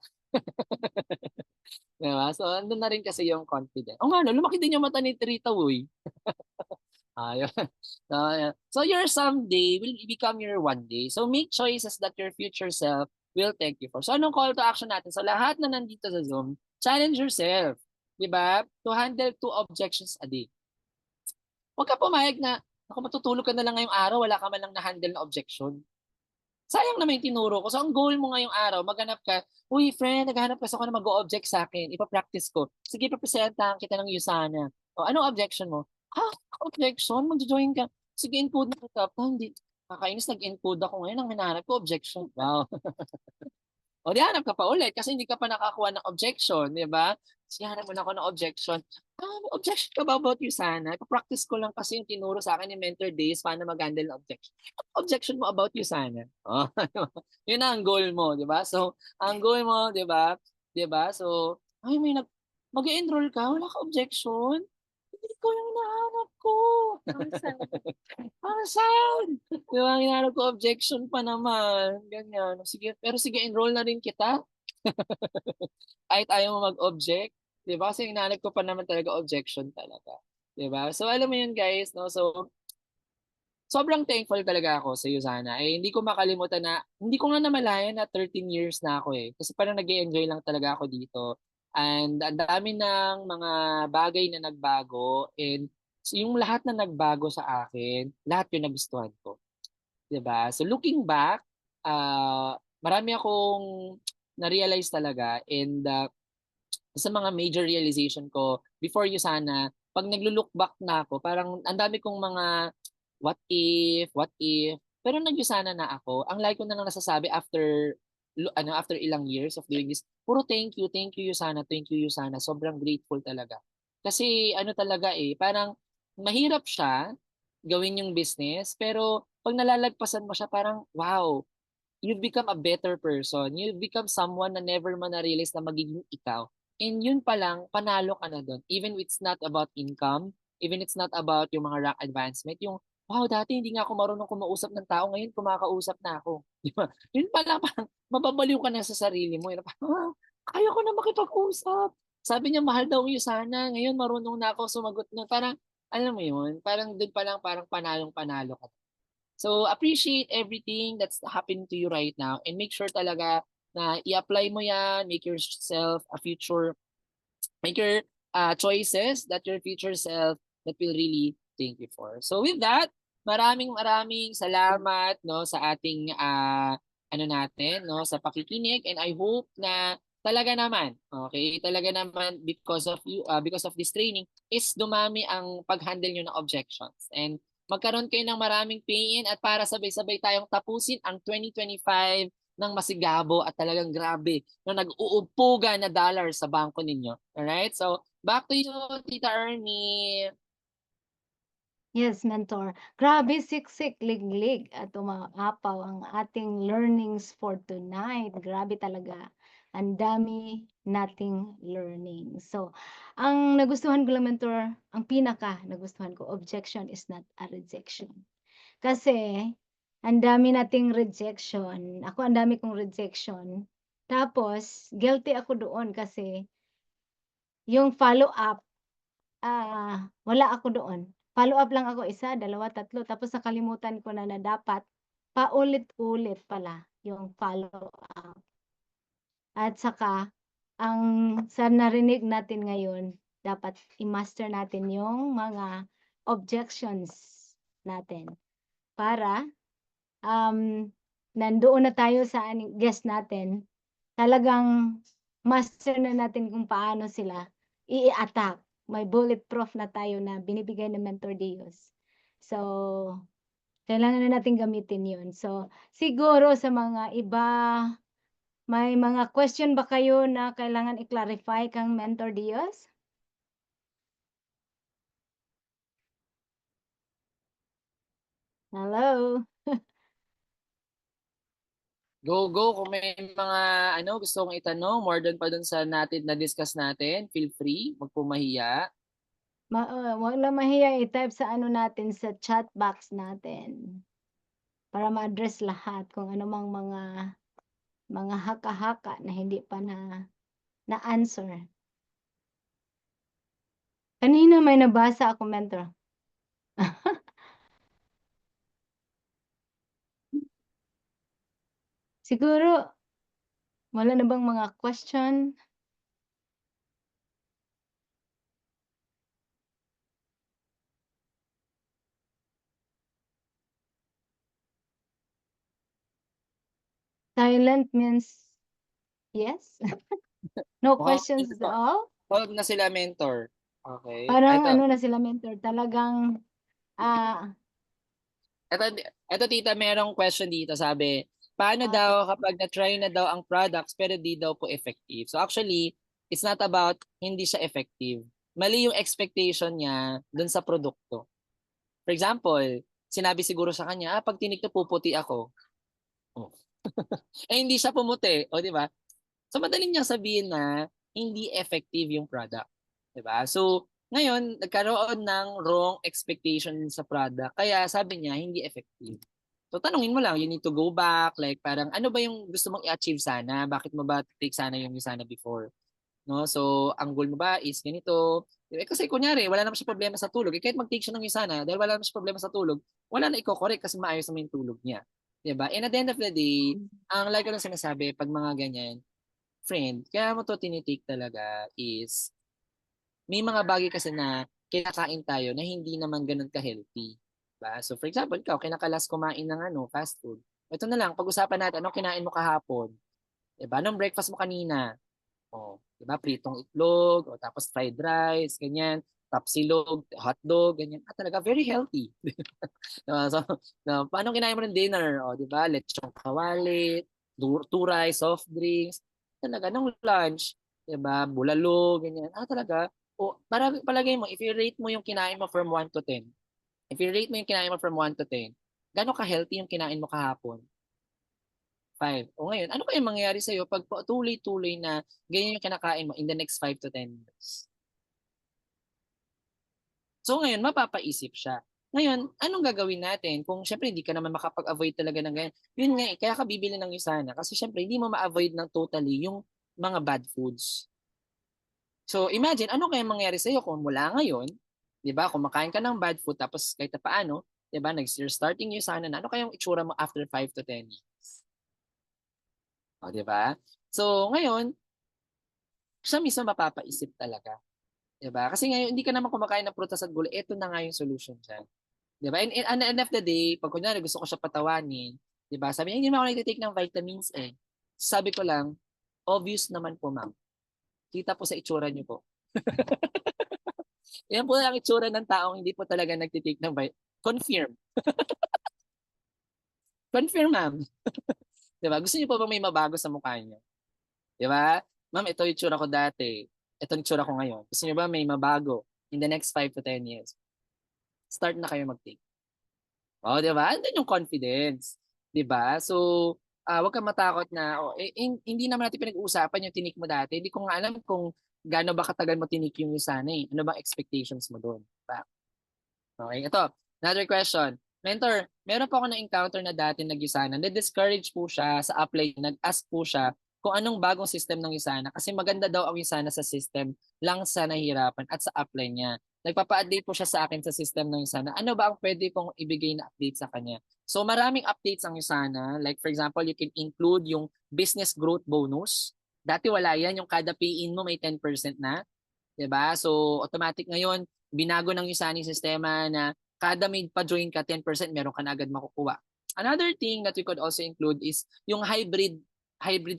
Diba? So, andun na rin kasi yung confidence. Lumaki din yung mata ni Rita Woy. So, your someday will become your one day. So, make choices that your future self will thank you for. So, anong call to action natin? So, lahat na nandito sa Zoom, challenge yourself. Diba? To handle 2 objections a day. Huwag ka pumayag na, matutulog ka na lang ngayong araw, wala ka man lang na-handle na objection. Sayang naman yung tinuro ko. So, ang goal mo ngayong araw, maghanap ka, uy, friend, naghahanap kasi ako na mag-o-object sa akin. Ipa-practice ko. Sige, papresentahan kita ng USANA. O, anong objection mo? Objection? Mag-join ka. Sige, encode na kita. Hindi. Kakainis, nag-encode ako ngayon. Ang hinahanap ko, objection. Wow. O di hanap ka pa ulit kasi hindi ka pa nakakuha ng objection, di ba? Sige, hanap mo na ako ng objection. May objection ka ba about you sana? Ipa-practice ko lang kasi yung tinuro sa akin ni Mentor Days paano mag-handle ng objection. Objection mo about you sana. Oh, yun na ang goal mo, di ba? So, ang goal mo, di ba? Di ba? So, may mag-enroll ka, wala ka objection. Hindi ko yung hinahanap ko. Para saan? Di ba? Hinahanap ko objection pa naman. Ganyan. Sige, pero sige, enroll na rin kita. Kahit ayaw mo mag-object. Di ba? Kasi hinahanap ko pa naman talaga objection talaga. Di ba? So, alam mo yun, guys. No? So, sobrang thankful talaga ako sa iyo sana. Hindi ko makalimutan na, hindi ko nga namalayan na 13 years na ako eh. Kasi parang nag-enjoy lang talaga ako dito. And ang dami ng mga bagay na nagbago. And so, yung lahat na nagbago sa akin, lahat yung nagustuhan ko. 'Di ba? So looking back, marami akong na-realize talaga and sa mga major realization ko before you sana, pag naglo-look back na ako, parang ang dami kong mga what if, pero nag-Yusana na ako. Ang like ko na lang nasasabi after after ilang years of doing this, puro thank you Yusana, thank you Yusana. Sobrang grateful talaga. Kasi ano talaga parang mahirap siya gawin yung business, pero pag nalalagpasan mo siya parang wow, you've become a better person. You've become someone na never mo na-realize na magiging ikaw. And yun pa lang, panalo ka na doon. Even if it's not about income, even it's not about yung mga rank advancement, yung, wow, dati hindi nga ako marunong kumausap ng tao, ngayon kumakausap na ako. Di ba? Yun pa lang, parang mababaliw ka na sa sarili mo. Yun, parang, kaya ko na makipag-usap. Sabi niya, mahal daw yung sana. Ngayon, marunong na ako sumagot nun. Parang, alam mo yun, parang doon pa lang, parang panalong-panalo ka. So appreciate everything that's happening to you right now and make sure talaga na i-apply mo yan, make yourself a future, make your choices that your future self that will really thank you for. So with that, maraming salamat no sa ating ano natin no sa pakikinig and I hope na talaga naman, okay, talaga naman because of you, because of this training is dumami ang pag-handle nyo ng objections and magkaroon kayo ng maraming pay-in at para sabay-sabay tayong tapusin ang 2025 ng masigabo at talagang grabe na nag-uupuga na dollar sa bangko ninyo. Alright? So, back to you, Tita Ernie. Yes, mentor. Grabe, siksik, liglig at umaapaw ang ating learnings for tonight. Grabe talaga. Ang dami nating learning. So, ang nagustuhan ko lang, mentor, ang pinaka nagustuhan ko, objection is not a rejection. Kasi, ang dami nating rejection. Ako, ang dami kong rejection. Tapos, guilty ako doon kasi yung follow-up, wala ako doon. Follow-up lang ako 1, 2, 3, tapos nakalimutan ko na na dapat paulit-ulit pala yung follow-up. At saka, ang sa narinig natin ngayon, dapat i-master natin yung mga objections natin para nandoon na tayo sa guest natin, talagang master na natin kung paano sila i-attack. May bulletproof na tayo na binibigay ng Mentor Dios. So, kailangan na natin gamitin yun. So, siguro sa mga iba, may mga question ba kayo na kailangan i-clarify kang Mentor Dios? Hello? Go, go. Kung may mga gusto kong itanong, more than pa dun sa na-discuss natin, feel free, magpumahiya. Wag lang mahiya i-type sa natin, sa chat box natin. Para ma-address lahat kung ano mang mga haka-haka na hindi pa na-answer. Kanina may nabasa ako, mentor. Siguro, wala na bang mga question? Silent means yes? No Mukhang questions at all? solve na sila, mentor. Okay. Parang Ito. ano na sila mentor, talagang Ito tita, merong question dito. Sabi, paano daw kapag na-try na daw ang products pero di daw po effective? So actually, it's not about hindi siya effective. Mali yung expectation niya dun sa produkto. For example, sinabi siguro sa kanya, pag tinik to puputi ako. Oh. Hindi siya pumuti. O, di ba? So madaling niyang sabihin na hindi effective yung product. 'Di ba? So ngayon nagkaroon ng wrong expectation sa product. Kaya sabi niya hindi effective. So tanungin mo lang, you need to go back, like parang ano ba yung gusto mong i-achieve sana? Bakit mo ba take sana yung sana before? No? So ang goal mo ba is ganito? Kasi kunyari, wala naman siya problema sa tulog. Kahit mag-take siya ng sana, dahil wala naman siya problema sa tulog, wala na i-correct kasi maayos naman yung tulog niya. 'Di ba? And at the end of the day, ang like ko lang sinasabi, pag mga ganyan, friend, kaya mo to tinitake talaga is may mga bagay kasi na kinakain tayo na hindi naman ganun ka-healthy. Diba? So for example, ikaw, kinakalas kumain ng fast food. Ito na lang, pag-usapan natin, anong kinain mo kahapon? Diba? Anong breakfast mo kanina? O, diba? Pritong itlog, o tapos fried rice, ganyan. Tapsilog, hotdog, ganyan. Talaga, very healthy. Diba? So, paano kinain mo ng dinner? O, diba? Lechong kawali, turay, soft drinks. Talaga, nung lunch, diba? Bulalo, ganyan. Talaga. O, palagay mo, if you rate mo yung kinain mo from 1 to 10, if you rate mo yung kinain mo from 1 to 10, gano'n ka-healthy yung kinain mo kahapon? 5. O ngayon, ano kaya mangyayari sa'yo pag tuloy-tuloy na ganyan yung kinakain mo in the next 5 to 10 years? So ngayon, mapapaisip siya. Ngayon, anong gagawin natin kung syempre hindi ka naman makapag-avoid talaga ng ganyan? Yun nga, kaya ka bibili ng sana kasi syempre hindi mo ma-avoid ng totally yung mga bad foods. So imagine, ano kaya mangyayari sa'yo kung mula ngayon, di ba, kumakain ka ng bad food tapos kahit na paano, di ba, you're starting yung sana na, ano kayang itsura mo after 5 to 10 years? O, di ba? So ngayon, siya mismo mapapaisip talaga. Di ba? Kasi ngayon, hindi ka naman kumakain ng prutas at gulay, ito na nga yung solution dyan. Di ba? And at the end of the day, pag kunyari gusto ko siya patawanin, di ba, sabi niya, hindi naman ako nagtitake ng vitamins eh. Sabi ko lang, obvious naman po ma'am. Kita po sa itsura niyo po. Yan po ang itsura ng taong hindi po talaga nagtitake ng confirm. Confirm, ma'am. Diba? Gusto niyo po ba may mabago sa mukha niyo? Diba? Ma'am, ito yung itsura ko dati. Ito yung itsura ko ngayon. Gusto niyo ba may mabago in the next 5 to 10 years? Start na kayo mag-take. O, diba? Andun yung confidence. Diba? So, wag kang matakot na, hindi naman natin pinag-uusapan yung tinik mo dati. Hindi ko nga alam kung gaano ba katagal mo tinik yung sana eh. Ano bang expectations mo doon? Diba? Okay, ito. Another question. Mentor, meron po ako na-encounter na dati nag-Usana. Na-discourage po siya sa apply. Nag-ask po siya kung anong bagong system ng Usana. Kasi maganda daw ang Usana sa system lang sa nahihirapan at sa apply niya. Nagpapa-update po siya sa akin sa system ng Usana. Ano ba ang pwede kong ibigay na update sa kanya? So maraming updates ang Usana. Like for example, you can include yung business growth bonus. Dati wala yan. Yung kada pay-in mo may 10% na. Diba? So automatic ngayon, binago ng Usana yung sistema na kada may pa-join ka 10%, meron ka na agad makukuha. Another thing that we could also include is yung hybrid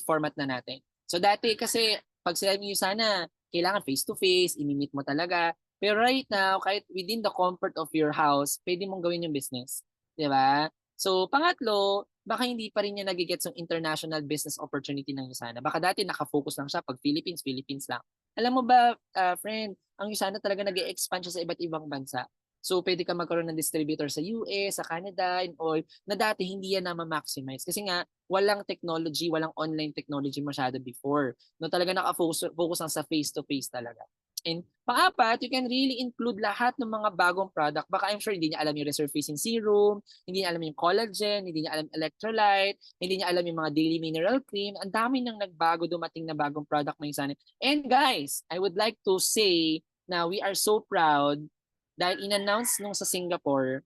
format na natin. So dati kasi pag sila yung sana kailangan face-to-face, imi-meet mo talaga. Pero right now, kahit within the comfort of your house, pwede mong gawin yung business. Diba? So pangatlo, baka hindi pa rin niya nagigets yung international business opportunity ng Usana. Baka dati nakafocus lang siya pag Philippines lang. Alam mo ba, friend, ang Usana talaga nag-e-expand siya sa iba't ibang bansa. So pwede ka magkaroon ng distributor sa US, sa Canada, and all, na dati hindi yan na ma-maximize. Kasi nga, walang technology, walang online technology masyado before. No, talaga naka-focus lang sa face-to-face talaga. And pang-apat, you can really include lahat ng mga bagong product. Baka I'm sure hindi niya alam yung resurfacing serum, hindi niya alam yung collagen, hindi niya alam electrolyte, hindi niya alam yung mga daily mineral cream. Ang dami nang nagbago, dumating na bagong product ng Usana. And guys, I would like to say na we are so proud dahil in-announce nung sa Singapore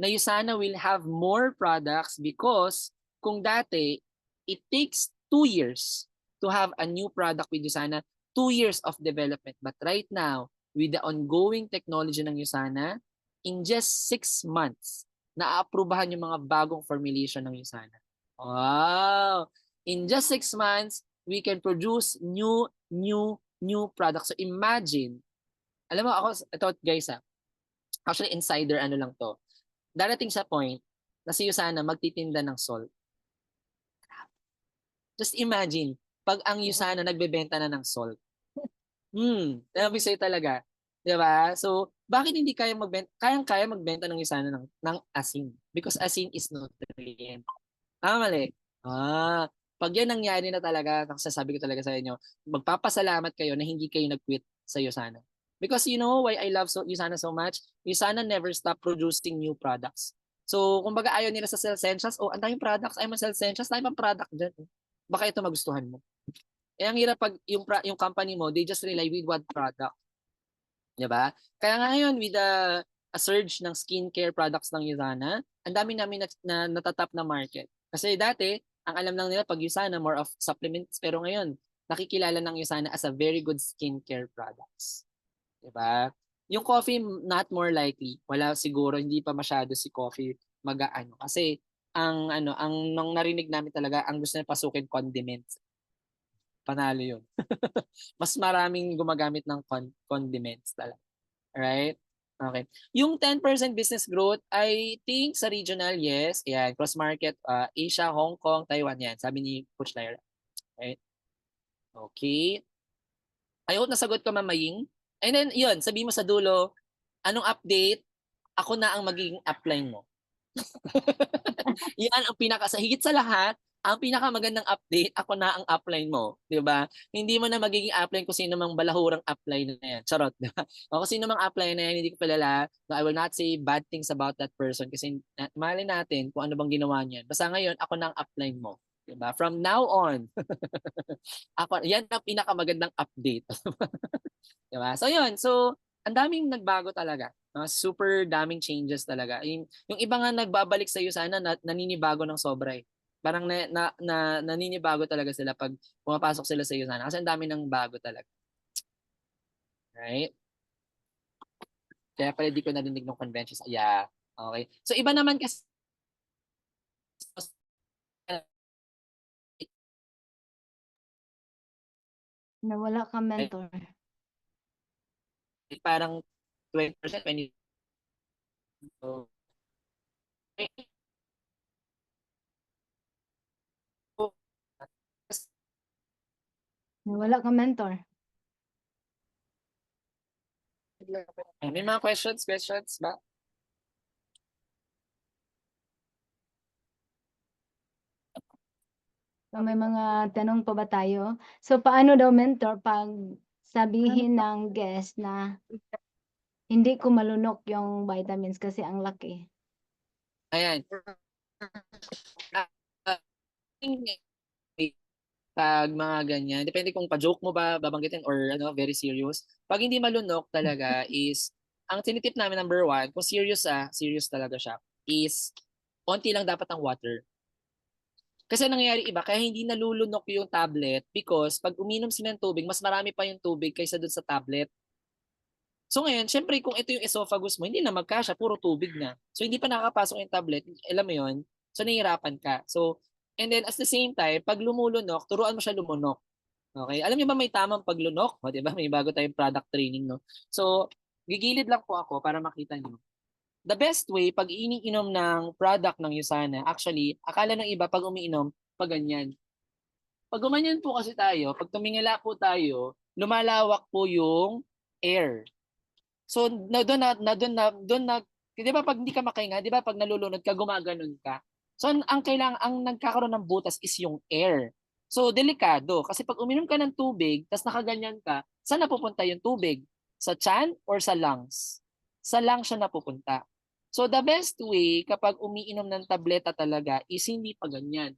na Usana will have more products because kung dati, it takes 2 years to have a new product with Usana, 2 years of development. But right now, with the ongoing technology ng Usana, in just 6 months, na-aaprubahan yung mga bagong formulation ng Usana. Wow! In just 6 months, we can produce new products. So imagine, alam mo ako, ito guys actually insider ano lang to. Darating sa point na si Yusana magtitinda ng salt. Just imagine, pag ang Yusana nagbebenta na ng salt. Sabi sa'yo talaga. Diba? So, bakit hindi kaya magbenta? Kayang-kaya magbenta ng Yusana ng asin. Because asin is nutrient. Mali. Pag yan nangyari na talaga, sasabi ko talaga sa inyo, magpapasalamat kayo na hindi kayo nag-quit sa Yusana. Because you know why I love Yusana so much? Yusana never stop producing new products. So, kumbaga ayaw nila sa Cellsentials, ang daming products, ay Cellsentials, tayo pang product dyan. Baka ito magustuhan mo. Ang hirap pag yung company mo, they just rely with one product. Diba? Kaya ngayon, with a surge ng skincare products ng Yusana, ang dami namin na natatap na market. Kasi dati, ang alam lang nila pag Yusana, more of supplements. Pero ngayon, nakikilala ng Yusana as a very good skincare products. Diba? Yung coffee, not more likely. Wala siguro, hindi pa masyado si coffee mag-aano. Kasi, ang narinig namin talaga, ang gusto niya pasukin, condiments. Panalo yun. Mas maraming gumagamit ng condiments talaga. Right? Okay. Yung 10% business growth, I think sa regional, yes. Yan, cross-market, Asia, Hong Kong, Taiwan, yan. Sabi ni Coach Lyra. Right? Okay. I hope nasagot ko, Ma'am Maying. And then, yun, sabi mo sa dulo, anong update? Ako na ang magiging upline mo. Yan ang sa higit sa lahat, ang pinakamagandang update, ako na ang upline mo, 'di ba? Hindi mo na magiging upline kung sino mang balahurang upline na yan. Charot, 'di ba? O kung sino mang upline na yan, hindi ko kilala. No, I will not say bad things about that person kasi mali natin kung ano bang ginawa niyan. Basta ngayon, ako na ang upline mo, 'di ba? From now on, ako, yan ang pinakamagandang update. 'Di ba? So 'yun. So, ang daming nagbago talaga. Super daming changes talaga. Yung iba nga nagbabalik sa iyo sana naninibago ng sobra eh. Parang naninibago talaga sila pag pumapasok sila sa iyo sana kasi ang dami ng bago talaga. Right? Kaya pala di ko narinig ng conventions. Yeah. Okay. So iba naman kasi Nawala ka, mentor. parang 20%, 20%. So, Nawala ka, mentor. may mga questions ba? So, may mga tanong pa ba tayo? So, paano daw, mentor, pag sabihin ng guest na hindi ko malunok yung vitamins kasi ang laki? Ayan. Pag mga ganyan, depende kung pa-joke mo ba babanggitin or very serious. Pag hindi malunok talaga is, ang tinitip namin number 1, kung serious talaga siya, is onti lang dapat ang water. Kasi nangyayari iba, kaya hindi nalulunok yung tablet because pag uminom sila ng tubig, mas marami pa yung tubig kaysa dun sa tablet. So ngayon, syempre kung ito yung esophagus mo, hindi na magkasya, puro tubig na. So hindi pa nakakapasok yung tablet, alam mo yun? So nahihirapan ka. So, and then at the same time, pag lumulunok, turuan mo siya lumunok. Okay? Alam niyo ba may tamang paglunok? O, di ba? May bago tayong product training, no? So, gigilid lang po ako para makita niyo. The best way, pag iniinom ng product ng Yusana, actually, akala ng iba pag umiinom, pag ganyan. Pag gumanyan po kasi tayo, pag tumingala po tayo, lumalawak po yung air. So, doon di ba pag hindi ka makahinga, di ba pag nalulunod ka, gumaganon ka. So, ang nagkakaroon ng butas is yung air. So, delikado. Kasi pag uminom ka ng tubig, tas nakaganyan ka, saan napupunta yung tubig? Sa tiyan or sa lungs? Sa lungs siya napupunta. So, the best way kapag umiinom ng tableta talaga is hindi pa ganyan.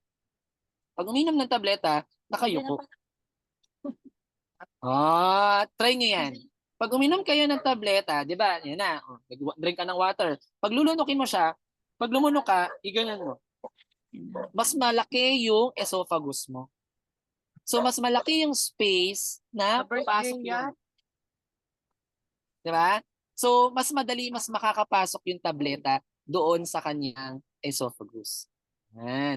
Pag umiinom ng tableta, nakayuko. Try nyo yan. Pag uminom kayo ng tableta, di ba, yan na, drink ka ng water. Pag lulunukin mo siya, pag lumunok ka, iganyan mo. Mas malaki yung esophagus mo. So, mas malaki yung space na pasok yun. Di ba? So, mas madali, mas makakapasok yung tableta doon sa kanyang esophagus.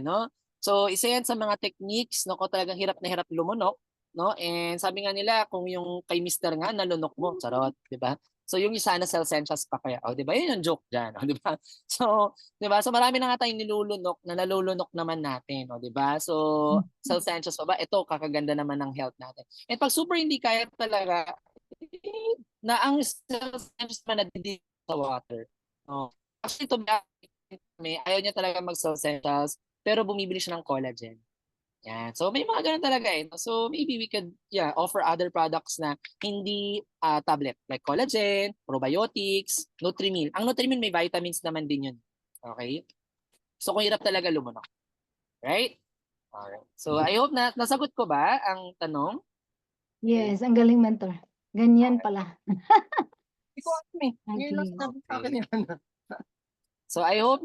No? So isa yan sa mga techniques no, kung talagang hirap na hirap lumunok, no? And sabi nga nila kung yung kay Mr. nga nalunok mo, charot, 'di ba? So yung isa na self-conscious pa kaya. Oh, 'di ba? Yun yung joke diyan, oh, 'di ba? So, 'di ba? So marami na nga tayong nilulunok na nalulunok naman natin, oh, 'di ba? So self-conscious pa ba? Ito kakaganda naman ng health natin. And pag super hindi kaya talaga na ang self-conscious pa nadidip sa water. Oh. Actually, to be honest, ayaw niya talaga mag-self-conscious pero bumibili siya ng collagen. Yan. So may mga ganun talaga eh. So maybe we could offer other products na hindi tablet like collagen, probiotics, Nutrimil. Ang Nutrimil may vitamins naman din yun. Okay? So kung hirap talaga lumunok. Right? Alright. So I hope na nasagot ko ba ang tanong? Yes, ang galing mentor. Ganyan pala. Ito kami. Ang Ngayon lang galing. sabi sa akin yun. So I hope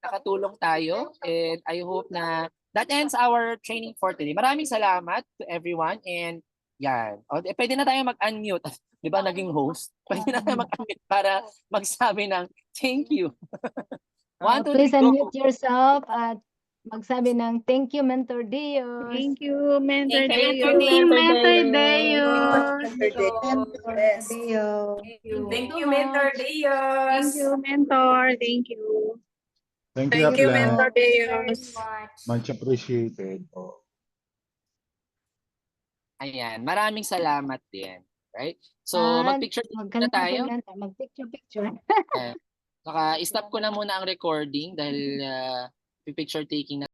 nakatulong tayo and I hope na that ends our training for today. Maraming salamat to everyone and yan. O, pwede na tayo mag-unmute. 'Di ba naging host? Pwede na tayo mag-unmute para magsabi ng thank you. 1, 2, 3, Please go. unmute yourself at magsabi ng thank you, Mentor Dios. Thank you, Mentor Thank Deo. you, Mentor Deo. Mentor Dios. Thank you, Mentor Dios. Thank you, Mentor. Thank you. Thank you, Thank you Aplan. Mentor Deos. very much. Much appreciated. Oh. Ayan, maraming salamat din. Right? So At mag-picture huwag na tayo. kalimutan, mag-picture. Saka stop ko na muna ang recording dahil picture taking na